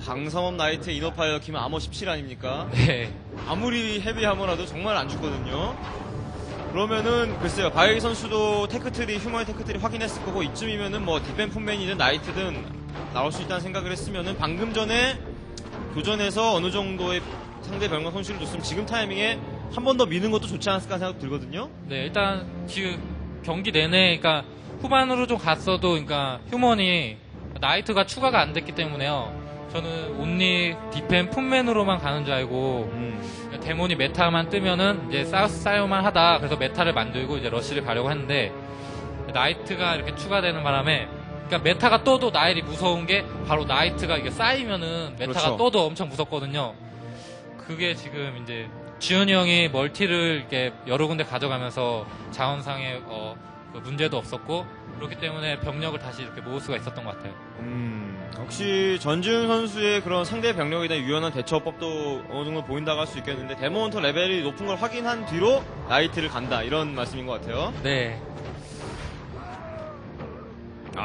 방삼업 나이트 이너파이어 키면 아머 17 아닙니까? 네. 아무리 헤비하머라도 정말 안 죽거든요. 그러면은 글쎄요, 바이기 선수도 테크트리, 휴머의 테크트리 확인했을 거고 이쯤이면은 뭐 디펜 풋맨이든 나이트든 나올 수 있다는 생각을 했으면은 방금 전에 교전에서 어느 정도의 상대 병력 손실을 줬으면 지금 타이밍에 한 번 더 미는 것도 좋지 않았을까 생각 들거든요. 네, 일단 지금 경기 내내 그러니까 후반으로 좀 갔어도 그러니까 휴먼이 나이트가 추가가 안 됐기 때문에요. 저는 온리 디펜 풋맨으로만 가는 줄 알고 데몬이 메타만 뜨면은 이제 싸움만 하다 그래서 메타를 만들고 이제 러쉬를 가려고 했는데 나이트가 이렇게 추가되는 바람에 그러니까 메타가 떠도 나일이 무서운 게 바로 나이트가 이게 쌓이면은 메타가 그렇죠. 떠도 엄청 무섭거든요. 그게 지금 이제 지훈이 형이 멀티를 이렇게 여러 군데 가져가면서 자원상의 그 문제도 없었고 그렇기 때문에 병력을 다시 이렇게 모을 수가 있었던 것 같아요. 역시 전지훈 선수의 그런 상대 병력에 대한 유연한 대처법도 어느 정도 보인다고 할 수 있겠는데 데몬헌터 레벨이 높은 걸 확인한 뒤로 나이트를 간다 이런 말씀인 것 같아요. 네.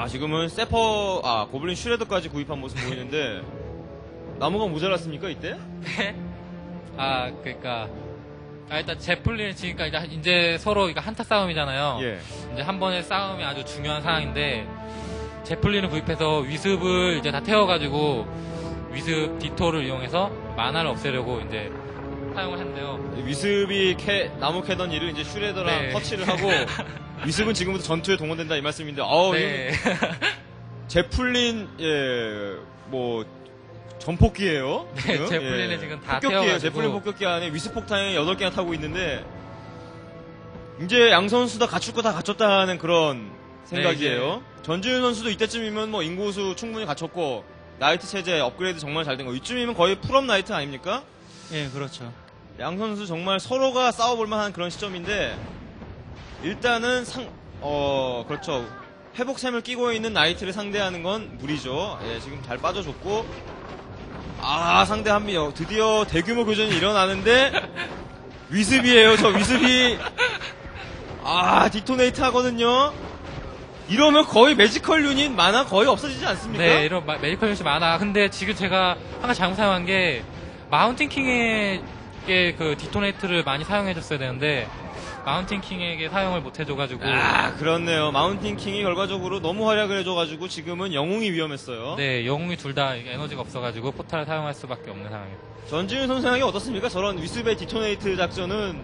지금은 고블린 슈레더까지 구입한 모습 보이는데 나무가 모자랐습니까 이때? 그러니까 일단 제플린 지금까 이제 서로 그러니까 한타 싸움이잖아요. 예. 이제 한 번의 싸움이 아주 중요한 상황인데 제플린을 구입해서 위습을 이제 다 태워가지고 위습 디토를 이용해서 만화를 없애려고 이제 사용을 했는데요. 위습이 나무 캐던 일을 이제 슈레더랑 네. 터치를 하고 위습은 지금부터 전투에 동원된다 이 말씀인데 네. 제플린 뭐 전폭기예요. 네, 제플린을 지금 다 폭격기예요. 태워가지고. 제플린 폭격기 안에 위습 폭탄이 8개나 타고 있는데 이제 양 선수 다 갖출 거 다 갖췄다는 그런 생각이에요. 전지훈 선수도 이때쯤이면 뭐 인구수 충분히 갖췄고 나이트 체제 업그레이드 정말 잘 된 거. 이쯤이면 거의 풀업 나이트 아닙니까? 예, 그렇죠. 양 선수 정말 서로가 싸워볼 만한 그런 시점인데 일단은 그렇죠. 회복샘을 끼고 있는 나이트를 상대하는 건 무리죠. 지금 잘 빠져줬고 상대 한미 드디어 대규모 교전이 일어나는데 위습이에요. 저 위습이 디토네이트 하거든요. 이러면 거의 매지컬 유닛 만화 거의 없어지지 않습니까? 네, 이런 메디컬 유닛이 많아. 근데 지금 제가 한가 잘못 사용한 게 마운틴 킹에게 그 디토네이트를 많이 사용해줬어야 되는데 마운틴 킹에게 사용을 못 해줘가지고. 그렇네요. 마운틴 킹이 결과적으로 너무 활약을 해줘가지고 지금은 영웅이 위험했어요. 네, 영웅이 둘 다 에너지가 없어가지고 포탈을 사용할 수밖에 없는 상황이에요. 전지훈 선수 생각이 어떻습니까? 저런 위습의 디토네이트 작전은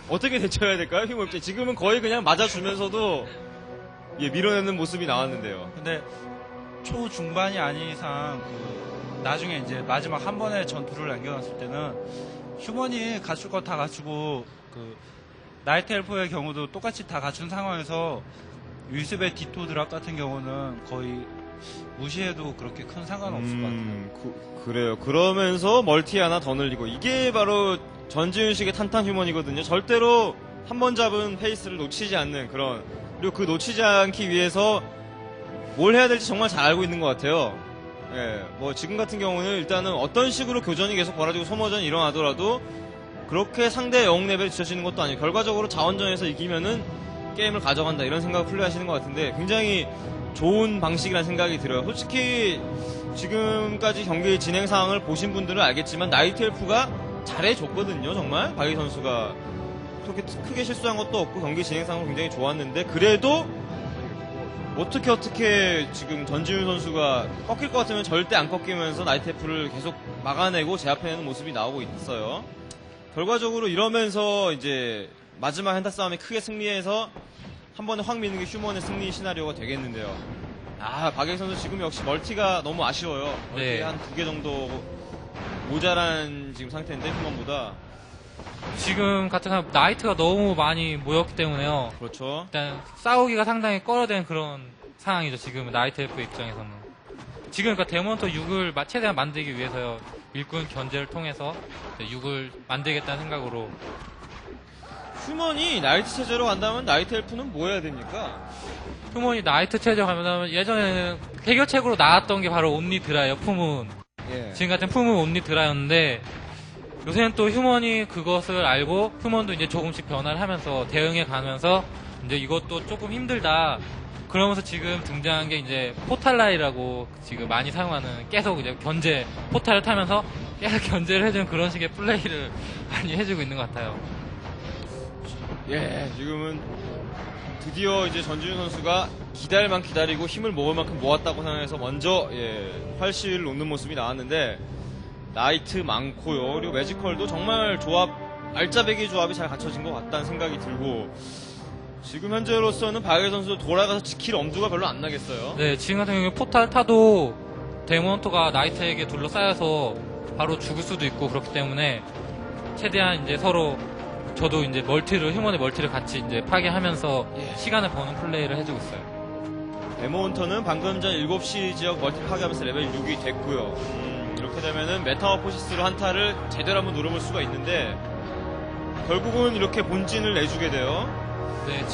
어떻게 대처해야 될까요? 힘을 없게. 지금은 거의 그냥 맞아주면서도 밀어내는 모습이 나왔는데요. 근데 초중반이 아닌 이상 나중에 이제 마지막 한 번의 전투를 남겨놨을 때는 휴먼이 갖출 거 다 갖추고 나이트 엘프의 경우도 똑같이 다 갖춘 상황에서 위습의 디토 드랍 같은 경우는 거의 무시해도 그렇게 큰 상관없을 것 같아요. 그래요. 그러면서 멀티 하나 더 늘리고 이게 바로 전지훈식의 탄탄 휴먼이거든요. 절대로 한 번 잡은 페이스를 놓치지 않는 그런, 그리고 그 놓치지 않기 위해서 뭘 해야 될지 정말 잘 알고 있는 것 같아요. 뭐 지금 같은 경우는 일단은 어떤 식으로 교전이 계속 벌어지고 소모전이 일어나더라도 그렇게 상대 영웅 레벨이 뒤처지는 것도 아니고 결과적으로 자원전에서 이기면은 게임을 가져간다 이런 생각을 플레이하시는 것 같은데 굉장히 좋은 방식이라는 생각이 들어요. 솔직히 지금까지 경기 진행 상황을 보신 분들은 알겠지만 나이트 엘프가 잘해줬거든요. 정말 박희 선수가 그렇게 크게 실수한 것도 없고 경기 진행 상황은 굉장히 좋았는데 그래도 어떻게 지금 전지훈 선수가 꺾일 것 같으면 절대 안 꺾이면서 나이트 엘프를 계속 막아내고 제압해내는 모습이 나오고 있어요. 결과적으로 이러면서 이제 마지막 한타 싸움에 크게 승리해서 한 번에 확 미는 게 휴먼의 승리 시나리오가 되겠는데요. 박예희 선수 지금 역시 멀티가 너무 아쉬워요. 멀티 네. 한 2개 정도 모자란 지금 상태인데 휴먼보다. 지금 같은 경우 나이트가 너무 많이 모였기 때문에요. 그렇죠. 일단 싸우기가 상당히 꺼려된 그런 상황이죠. 지금 나이트 엘프 입장에서는. 지금 그러니까 데몬터 6을 최대한 만들기 위해서요. 일꾼 견제를 통해서 6을 만들겠다는 생각으로. 휴먼이 나이트 체제로 간다면 나이트 엘프는 뭐 해야 됩니까? 푸문이 나이트 체제 가면 예전에는 해결책으로 나왔던 게 바로 온리 드라예요. 푸문. 예. 지금 같은 푸문 온리 드라였는데 요새는 또 휴먼이 그것을 알고 휴먼도 이제 조금씩 변화를 하면서 대응해 가면서 이제 이것도 조금 힘들다. 그러면서 지금 등장한 게 이제 포탈라이라고 지금 많이 사용하는 계속 이제 견제 포탈을 타면서 계속 견제를 해주는 그런 식의 플레이를 많이 해주고 있는 것 같아요. 예, 지금은 드디어 이제 전지훈 선수가 기다릴만 기다리고 힘을 모을 만큼 모았다고 생각해서 먼저 활시를 놓는 모습이 나왔는데 나이트 많고요. 그리고 매지컬도 정말 알짜배기 조합이 잘 갖춰진 것 같다는 생각이 들고 지금 현재로서는 박예희 선수도 돌아가서 지킬 엄두가 별로 안 나겠어요. 네, 지금 같은 경우에 포탈 타도 데몬터가 나이트에게 둘러싸여서 바로 죽을 수도 있고 그렇기 때문에 최대한 이제 서로 저도 이제 휴먼의 멀티를 같이 이제 파괴하면서 시간을 버는 플레이를 해주고 있어요. 데모헌터는 방금 전 7시 지역 멀티 파괴하면서 레벨 6이 됐고요. 이렇게 되면은 메타모포시스로 한타를 제대로 한번 노려볼 수가 있는데 결국은 이렇게 본진을 내주게 돼요. 네,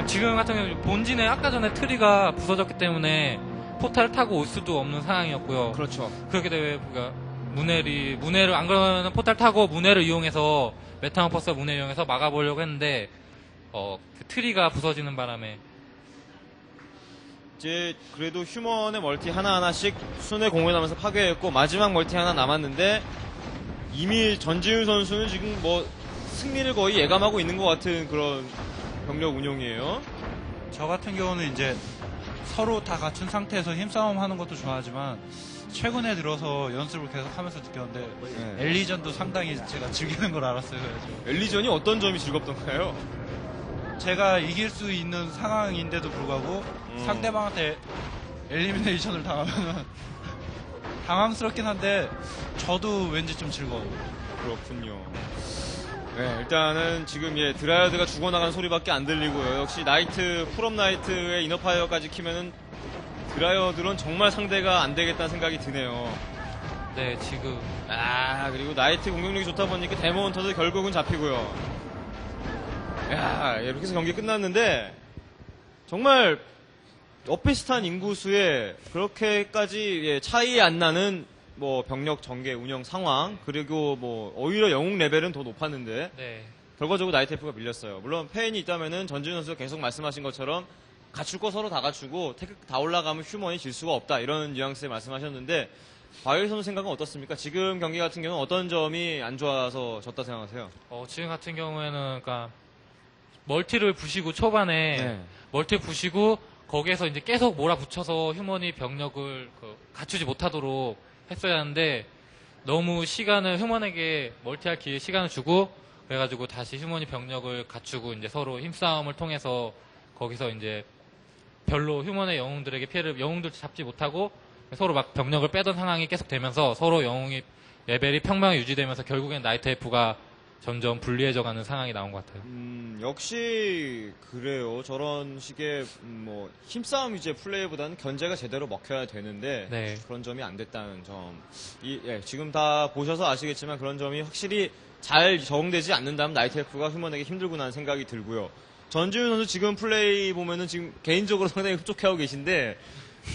지금 같은 경우 본진에 아까 전에 트리가 부서졌기 때문에 포탈을 타고 올 수도 없는 상황이었고요. 그렇죠. 그렇게 되면 문해를 안 그러면 포탈 타고 문해를 이용해서 메타모포스와 문해를 이용해서 막아보려고 했는데 그 트리가 부서지는 바람에 이제 그래도 휴먼의 멀티 하나하나씩 순회 공연하면서 파괴했고 마지막 멀티 하나 남았는데 이미 전지훈 선수는 지금 뭐 승리를 거의 예감하고 있는 것 같은 그런 병력 운용이에요. 저 같은 경우는 이제 서로 다 갖춘 상태에서 힘싸움 하는 것도 좋아하지만 최근에 들어서 연습을 계속 하면서 느꼈는데 엘리전도 상당히 제가 즐기는 걸 알았어요. 그래가지고 엘리전이 어떤 점이 즐겁던가요? 제가 이길 수 있는 상황인데도 불구하고 상대방한테 엘리미네이션을 당하면 당황스럽긴 한데 저도 왠지 좀 즐거워요. 그렇군요. 네, 일단은 지금 드라이어드가 죽어나가는 소리밖에 안 들리고요. 역시 나이트, 풀업 나이트의 이너파이어까지 키면은 드라이어드론 정말 상대가 안 되겠다는 생각이 드네요. 네, 지금 그리고 나이트 공격력이 좋다 보니까 데모헌터도 결국은 잡히고요. 이렇게 해서 경기 끝났는데 정말 엇비슷한 인구수에 그렇게까지 차이 안 나는 뭐 병력 전개 운영 상황 그리고 뭐 오히려 영웅 레벨은 더 높았는데 네. 결과적으로 나이트 F가 밀렸어요. 물론 페인이 있다면은 전지훈 선수가 계속 말씀하신 것처럼 갖출 거 서로 다 갖추고 테크 다 올라가면 휴먼이 질 수가 없다 이런 뉘앙스에 말씀하셨는데 박예희 선수 생각은 어떻습니까? 지금 경기 같은 경우는 어떤 점이 안 좋아서 졌다 생각하세요? 지금 같은 경우에는 그러니까 멀티를 부시고 초반에 멀티 부시고 거기에서 이제 계속 몰아붙여서 휴먼이 병력을 갖추지 못하도록 했어야 하는데 너무 휴먼에게 멀티할 기회 시간을 주고 그래가지고 다시 휴먼이 병력을 갖추고 이제 서로 힘싸움을 통해서 거기서 이제 별로 휴먼의 영웅들에게 영웅들 잡지 못하고 서로 막 병력을 빼던 상황이 계속 되면서 서로 영웅이 레벨이 평평하게 유지되면서 결국엔 나이트 F가 점점 불리해져가는 상황이 나온 것 같아요. 역시 그래요. 저런 식의 뭐 힘싸움 위주의 플레이보다는 견제가 제대로 먹혀야 되는데 그런 점이 안 됐다는 점. 지금 다 보셔서 아시겠지만 그런 점이 확실히 잘 적응되지 않는다면 나이트 F가 휴먼에게 힘들구나 하는 생각이 들고요. 전지훈 선수 지금 플레이 보면은 지금 개인적으로 상당히 흡족해하고 계신데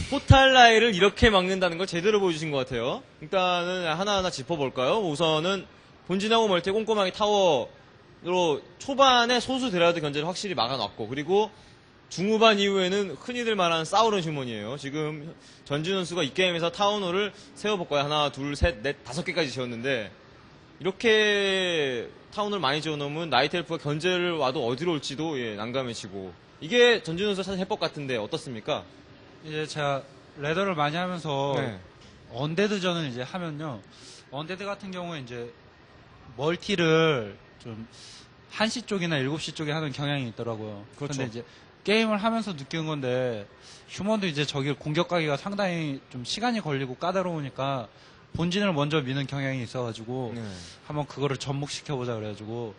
포탈라이를 이렇게 막는다는 걸 제대로 보여주신 것 같아요. 일단은 하나하나 짚어볼까요? 우선은 본진하고 멀티 꼼꼼하게 타워 초반에 소수 드라이어드 견제를 확실히 막아놨고, 그리고 중후반 이후에는 흔히들 말하는 싸우는 휴먼이에요. 지금 전진우 선수가 이 게임에서 타운홀을 세워볼까요? 하나, 둘, 셋, 넷, 5개까지 지었는데, 이렇게 타운홀 많이 지어놓으면 나이트 엘프가 견제를 와도 어디로 올지도 난감해지고, 이게 전진우 선수 사실 해법 같은데 어떻습니까? 이제 제가 레더를 많이 하면서 네. 언데드전을 이제 하면요. 언데드 같은 경우에 이제 멀티를 좀 1시 쪽이나 7시 쪽에 하는 경향이 있더라고요. 그렇죠. 근데 이제 게임을 하면서 느끼는 건데 휴먼도 이제 저기를 공격하기가 상당히 좀 시간이 걸리고 까다로우니까 본진을 먼저 미는 경향이 있어가지고 네. 한번 그거를 접목시켜보자 그래가지고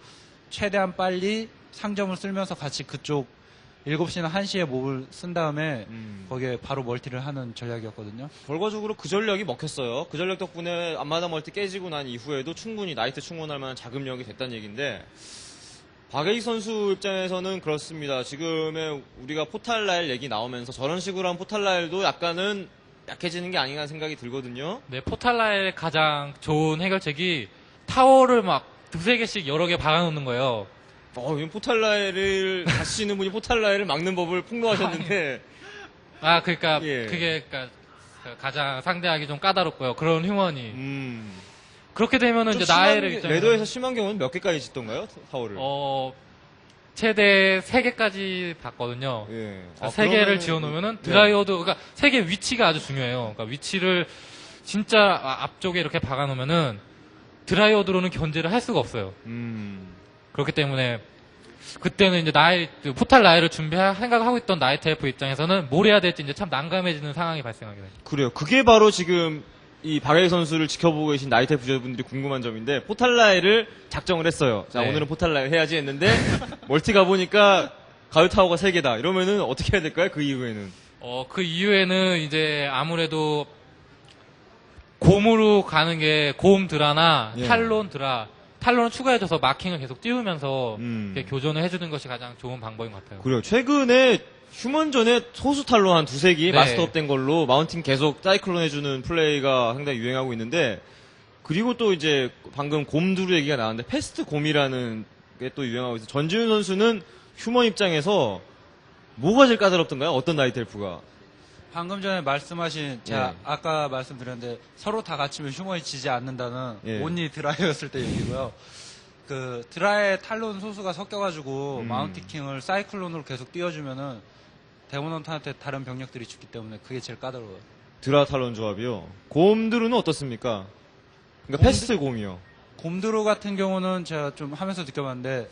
최대한 빨리 상점을 쓸면서 같이 그쪽 7시나 1시에 몹을 쓴 다음에 거기에 바로 멀티를 하는 전략이었거든요. 결과적으로 그 전략이 먹혔어요. 그 전략 덕분에 앞마당 멀티 깨지고 난 이후에도 충분히 나이트 충원할 만한 자금력이 됐다는 얘기인데, 박예익 선수 입장에서는 그렇습니다. 지금의 우리가 포탈라일 얘기 나오면서 저런 식으로 한 포탈라일도 약간은 약해지는 게 아닌가 생각이 들거든요. 네, 포탈라의 가장 좋은 해결책이 타워를 막 두세 개씩 여러 개 박아놓는 거예요. 이 포탈라일을 다시는 분이 포탈라일을 막는 법을 폭로하셨는데, 그러니까 예. 그게 그러니까 가장 상대하기 좀 까다롭고요. 그런 휴먼이 그렇게 되면은 이제 나이를 입장에서 레더에서 심한 경우는 몇 개까지 짓던가요? 타워를? 최대 3개까지 봤거든요. 예. 3개를 지어놓으면은 네. 드라이어드, 그러니까 3개 위치가 아주 중요해요. 그러니까 위치를 진짜 앞쪽에 이렇게 박아놓으면은 드라이어드로는 견제를 할 수가 없어요. 그렇기 때문에 그때는 이제 포탈 나이를 생각하고 있던 나이트 엘프 입장에서는 뭘 해야 될지 이제 참 난감해지는 상황이 발생하게 돼요. 그래요. 그게 바로 지금 이 박예익 선수를 지켜보고 계신 나이트 엘프 유저분들이 궁금한 점인데, 포탈라이를 작정을 했어요. 자, 네. 오늘은 포탈라이 해야지 했는데 멀티 가보니까 가을 타워가 3개다. 이러면은 어떻게 해야 될까요? 그 이후에는. 그 이후에는 이제 아무래도 곰으로 가는 게 곰 드라나 예. 탈론을 추가해줘서 마킹을 계속 띄우면서 이렇게 교전을 해주는 것이 가장 좋은 방법인 것 같아요. 그래요. 최근에 휴먼전에 소수 탈론 한 2-3개 네. 마스터업 된 걸로 마운팅 계속 사이클론 해주는 플레이가 상당히 유행하고 있는데, 그리고 또 이제 방금 곰두루 얘기가 나왔는데 패스트 곰이라는 게 또 유행하고 있어요. 전지훈 선수는 휴먼 입장에서 뭐가 제일 까다롭던가요? 어떤 나이트 엘프가? 방금 전에 말씀하신 제가 예. 아까 말씀드렸는데 서로 다 갖추면 휴먼이 지지 않는다는 예. 온리 드라이였을 때 얘기고요. 그 드라의 탈론 소수가 섞여가지고 마운티킹을 사이클론으로 계속 띄워주면은 데모넌트한테 다른 병력들이 죽기 때문에 그게 제일 까다로워요. 드라 탈론 조합이요. 곰두루는 어떻습니까? 그러니까 패스트 곰이요. 곰드로 같은 경우는 제가 좀 하면서 느껴봤는데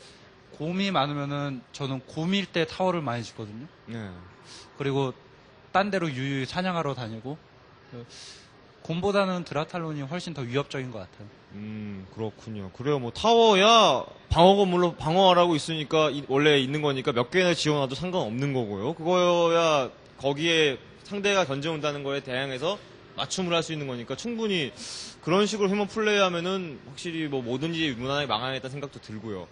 곰이 많으면은 저는 곰일 때 타워를 많이 짓거든요. 네. 그리고 딴 데로 유유히 사냥하러 다니고 곰보다는 드라탈론이 훨씬 더 위협적인 것 같아요. 그렇군요. 그래요. 뭐 타워야 방어 건물로 방어하라고 있으니까 원래 있는 거니까 몇 개나 지어놔도 상관없는 거고요. 그거야 거기에 상대가 견제온다는 거에 대항해서 맞춤을 할 수 있는 거니까 충분히 그런 식으로 휴먼 플레이하면은 확실히 뭐 뭐든지 무난하게 망하겠다는 생각도 들고요.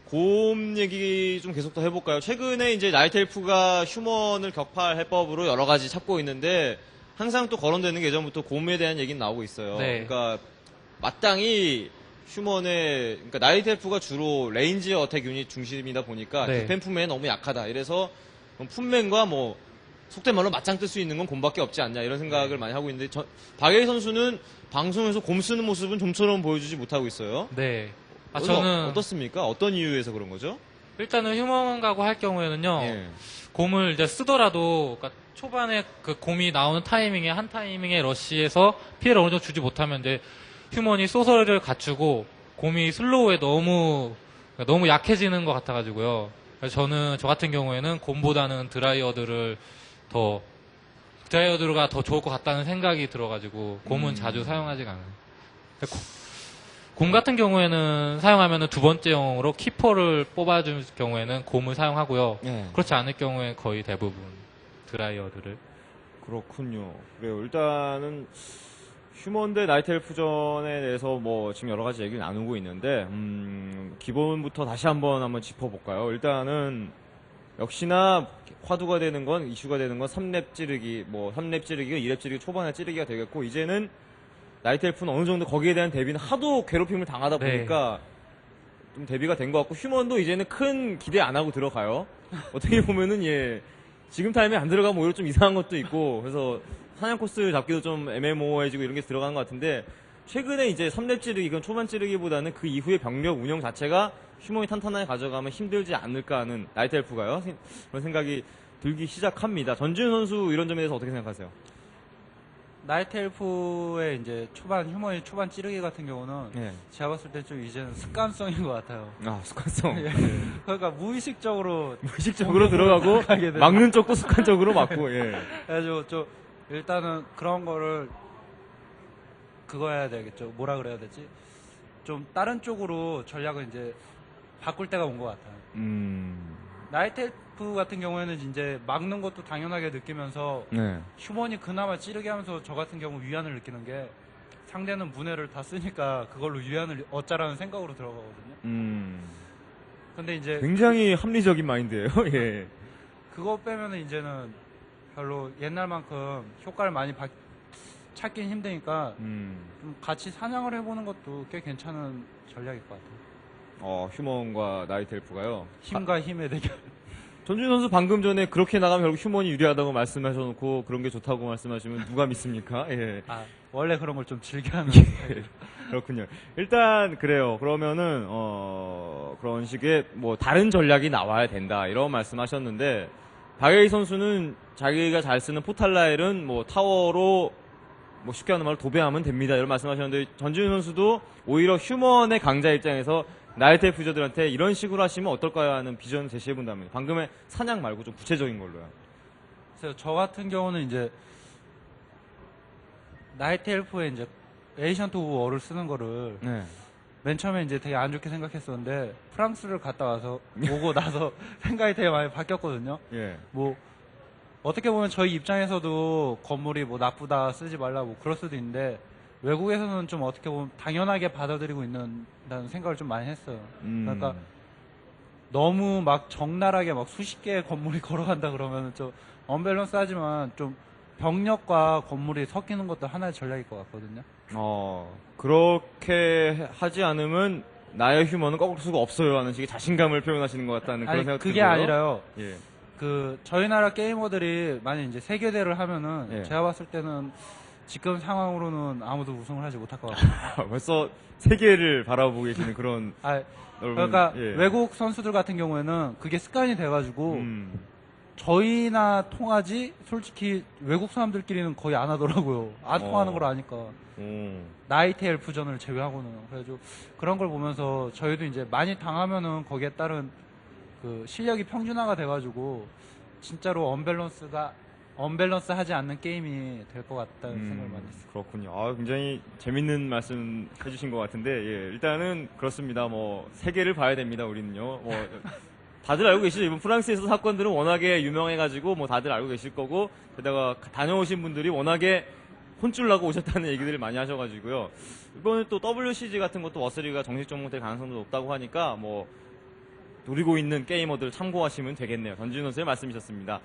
곰 얘기 좀 계속 더 해볼까요? 최근에 이제 나이트 엘프가 휴먼을 격파할 해법으로 여러 가지 찾고 있는데 항상 또 거론되는 게 예전부터 곰에 대한 얘기는 나오고 있어요. 네. 그러니까 마땅히 휴먼의, 그러니까 나이트 엘프가 주로 레인지 어택 유닛 중심이다 보니까 네. 디펜 품맨에 너무 약하다. 이래서 품맨과 뭐 속된 말로 맞짱 뜰 수 있는 건 곰밖에 없지 않냐 이런 생각을 많이 하고 있는데 박예희 선수는 방송에서 곰 쓰는 모습은 좀처럼 보여주지 못하고 있어요. 네. 저는 어떻습니까? 어떤 이유에서 그런 거죠? 일단은 휴먼 가고 할 경우에는요. 예. 곰을 이제 쓰더라도 그러니까 초반에 그 곰이 나오는 타이밍에 한 타이밍에 러시에서 피해를 어느 정도 주지 못하면 이제 휴먼이 소설을 갖추고 곰이 슬로우에 너무 약해지는 것 같아가지고요. 그래서 저는 저 같은 경우에는 곰보다는 드라이어드가 더 좋을 것 같다는 생각이 들어가지고 곰은 자주 사용하지가 않아요. 곰 같은 경우에는 사용하면은 두 번째 영웅으로 키퍼를 뽑아줄 경우에는 곰을 사용하고요. 예. 그렇지 않을 경우에 거의 대부분 드라이어드를. 그렇군요. 그래요. 일단은 휴먼 대 나이트 엘프전에 대해서 뭐 지금 여러 가지 얘기를 나누고 있는데 기본부터 다시 한번 짚어볼까요? 일단은 역시나 화두가 되는 건 이슈가 되는 건 3렙 찌르기, 뭐 3렙 찌르기가 2렙 찌르기 초반에 찌르기가 되겠고 이제는 나이트 엘프는 어느 정도 거기에 대한 대비는 하도 괴롭힘을 당하다 네. 보니까 좀 대비가 된 것 같고 휴먼도 이제는 큰 기대 안 하고 들어가요. 어떻게 보면은 지금 타임에 안 들어가면 오히려 좀 이상한 것도 있고 그래서 사냥 코스 잡기도 좀 애매모호해지고 이런 게 들어가는 것 같은데 최근에 이제 3렙 찌르기 이건 초반 찌르기보다는 그 이후의 병력 운영 자체가 휴먼이 탄탄하게 가져가면 힘들지 않을까 하는 나이트 엘프가요. 그런 생각이 들기 시작합니다. 전지훈 선수 이런 점에 대해서 어떻게 생각하세요? 나이트 엘프의 이제 휴먼의 초반 찌르기 같은 경우는 제가 봤을 때 좀 이제는 습관성인 것 같아요. 아, 습관성. 그러니까 무의식적으로 들어가고 막는 쪽도 습관적으로 맞고. 그래가지고 좀 일단은 그런 거를 그거 해야 되겠죠. 뭐라 그래야 되지? 좀 다른 쪽으로 전략을 이제 바꿀 때가 온 것 같아요. 나이트 엘프 같은 경우에는 이제 막는 것도 당연하게 느끼면서 휴먼이 그나마 찌르게 하면서 저 같은 경우 위안을 느끼는 게 상대는 문해를 다 쓰니까 그걸로 위안을 얻자라는 생각으로 들어가거든요. 근데 이제 굉장히 합리적인 마인드예요. 예. 그거 빼면은 이제는 별로 옛날만큼 효과를 많이 찾긴 힘드니까 좀 같이 사냥을 해보는 것도 꽤 괜찮은 전략일 것 같아요. 휴먼과 나이트 엘프가요. 힘과 힘의 대결. 전준 선수 방금 전에 그렇게 나가면 결국 휴먼이 유리하다고 말씀하셔놓고 그런 게 좋다고 말씀하시면 누가 믿습니까? 예. 원래 그런 걸 좀 즐겨하는 그렇군요. 일단 그래요. 그러면은 그런 식의 뭐 다른 전략이 나와야 된다 이런 말씀하셨는데 박예희 선수는 자기가 잘 쓰는 포탈라일은 뭐 타워로 뭐 쉽게 하는 말로 도배하면 됩니다 이런 말씀하셨는데 전준 선수도 오히려 휴먼의 강자 입장에서 나이트 엘프 유저들한테 이런 식으로 하시면 어떨까요 하는 비전을 제시해본다면 방금의 사냥 말고 좀 구체적인 걸로요. 그래서 저 같은 경우는 이제 나이트 엘프에 이제 에이션트 오를 쓰는 거를 맨 처음에 이제 되게 안 좋게 생각했었는데 프랑스를 갔다 와서 오고 나서 생각이 되게 많이 바뀌었거든요. 뭐 어떻게 보면 저희 입장에서도 건물이 뭐 나쁘다 쓰지 말라 뭐 그럴 수도 있는데 외국에서는 좀 어떻게 보면 당연하게 받아들이고 있는다는 생각을 좀 많이 했어요. 그러니까 너무 막 적나라하게 막 수십 개의 건물이 걸어간다 그러면 좀 언밸런스하지만 좀 병력과 건물이 섞이는 것도 하나의 전략일 것 같거든요. 그렇게 하지 않으면 나의 휴먼은 꺾을 수가 없어요 하는 식의 자신감을 표현하시는 것 같다는 그런 생각이 들고요. 그게 아니라요. 그 저희 나라 게이머들이 만약 이제 세계대를 하면은 제가 봤을 때는 지금 상황으로는 아무도 우승을 하지 못할 것 같아요. 벌써 세계를 바라보고 계시는 그런 그러니까 외국 선수들 같은 경우에는 그게 습관이 돼가지고 저희나 통하지 솔직히 외국 사람들끼리는 거의 안 하더라고요. 안 통하는 걸 아니까. 나이트 엘프전을 제외하고는. 그래가지고 그런 걸 보면서 저희도 이제 많이 당하면은 거기에 따른 그 실력이 평준화가 돼가지고 진짜로 언밸런스 하지 않는 게임이 될 것 같다는 생각을 많이 했어요. 그렇군요. 굉장히 재밌는 말씀 해주신 것 같은데, 일단은 그렇습니다. 뭐, 세계를 봐야 됩니다, 우리는요. 다들 알고 계시죠? 이번 프랑스에서 사건들은 워낙에 유명해가지고, 뭐, 다들 알고 계실 거고, 게다가 다녀오신 분들이 워낙에 혼쭐 나고 오셨다는 얘기들을 많이 하셔가지고요. 이번에 또 WCG 같은 것도 워스리가 정식 종목될 가능성도 높다고 하니까, 뭐, 노리고 있는 게이머들 참고하시면 되겠네요. 전지훈 선수의 말씀이셨습니다.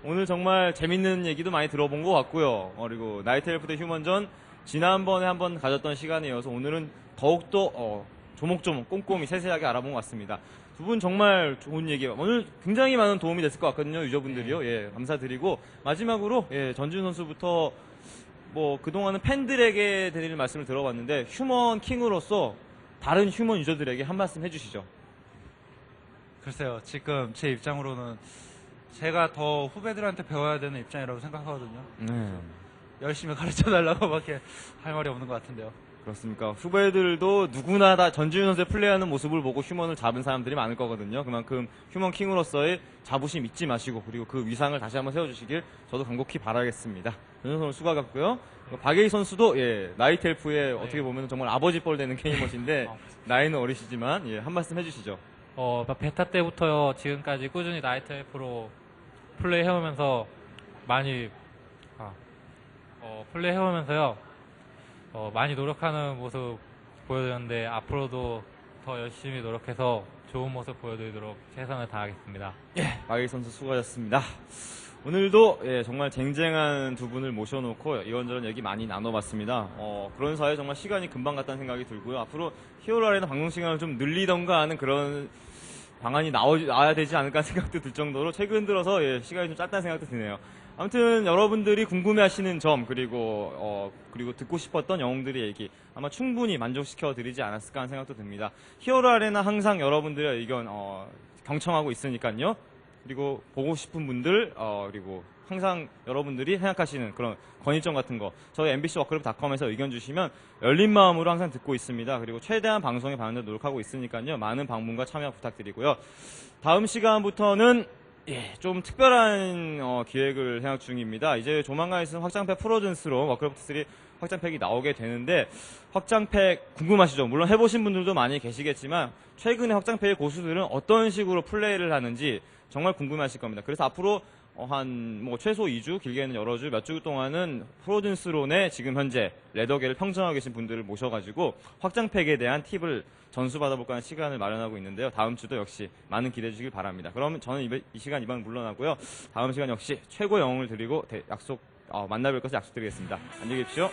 오늘 정말 재밌는 얘기도 많이 들어본 것 같고요. 그리고 나이트 엘프 대 휴먼전 지난번에 한번 가졌던 시간에 이어서 오늘은 더욱더 조목조목 꼼꼼히 세세하게 알아본 것 같습니다. 두 분 정말 좋은 얘기예요. 오늘 굉장히 많은 도움이 됐을 것 같거든요. 유저분들이요. 감사드리고 마지막으로 전지훈 선수부터 뭐 그동안은 팬들에게 드릴 말씀을 들어봤는데 휴먼 킹으로서 다른 휴먼 유저들에게 한 말씀 해주시죠. 글쎄요, 지금 제 입장으로는 제가 더 후배들한테 배워야 되는 입장이라고 생각하거든요. 열심히 가르쳐 달라고밖에 할 말이 없는 것 같은데요. 그렇습니까? 후배들도 누구나 다 전지훈 선수의 플레이하는 모습을 보고 휴먼을 잡은 사람들이 많을 거거든요. 그만큼 휴먼 킹으로서의 자부심 잊지 마시고 그리고 그 위상을 다시 한번 세워주시길 저도 간곡히 바라겠습니다. 전지훈 선수 수고하셨고요. 박예희 선수도 나이트 엘프의 어떻게 보면 정말 아버지 뻘 되는 게이머신데 나이는 어리시지만 한 말씀 해주시죠. 베타 때부터 지금까지 꾸준히 나이트 엘프로 플레이 해오면서 많이 노력하는 모습 보여드렸는데 앞으로도 더 열심히 노력해서 좋은 모습 보여드리도록 최선을 다하겠습니다. 박예희 선수 수고하셨습니다. 오늘도 예, 정말 쟁쟁한 두 분을 모셔놓고 이런저런 얘기 많이 나눠봤습니다. 그런 사이에 정말 시간이 금방 갔다는 생각이 들고요. 앞으로 히어로 아레나 방송 시간을 좀 늘리던가 하는 그런 방안이 나와야 되지 않을까 하는 생각도 들 정도로 최근 들어서 예, 시간이 좀 짧다는 생각도 드네요. 아무튼 여러분들이 궁금해하시는 점 그리고 듣고 싶었던 영웅들의 얘기 아마 충분히 만족시켜 드리지 않았을까 하는 생각도 듭니다. 히어로 아레나 항상 여러분들의 의견 경청하고 있으니까요. 그리고 보고 싶은 분들 그리고 항상 여러분들이 생각하시는 그런 건의점 같은 거 저희 mbc워크룹.com에서 의견 주시면 열린 마음으로 항상 듣고 있습니다. 그리고 최대한 방송에 반영되도록 노력하고 있으니까요. 많은 방문과 참여 부탁드리고요. 다음 시간부터는 좀 특별한 기획을 생각 중입니다. 이제 조만간 있으면 확장팩 프로즌스로 워크래프트 3 확장팩이 나오게 되는데 확장팩 궁금하시죠? 물론 해보신 분들도 많이 계시겠지만 최근에 확장팩의 고수들은 어떤 식으로 플레이를 하는지 정말 궁금하실 겁니다. 그래서 앞으로 최소 2주, 길게는 여러 주, 몇 주 동안은 프로즌스론에 지금 현재 레더계를 평정하고 계신 분들을 모셔가지고 확장팩에 대한 팁을 전수받아볼까 하는 시간을 마련하고 있는데요. 다음 주도 역시 많은 기대해 주시길 바랍니다. 그럼 저는 이 시간 이만 물러나고요. 다음 시간 역시 최고의 영웅을 드리고 만나뵐 것을 약속드리겠습니다. 안녕히 계십시오.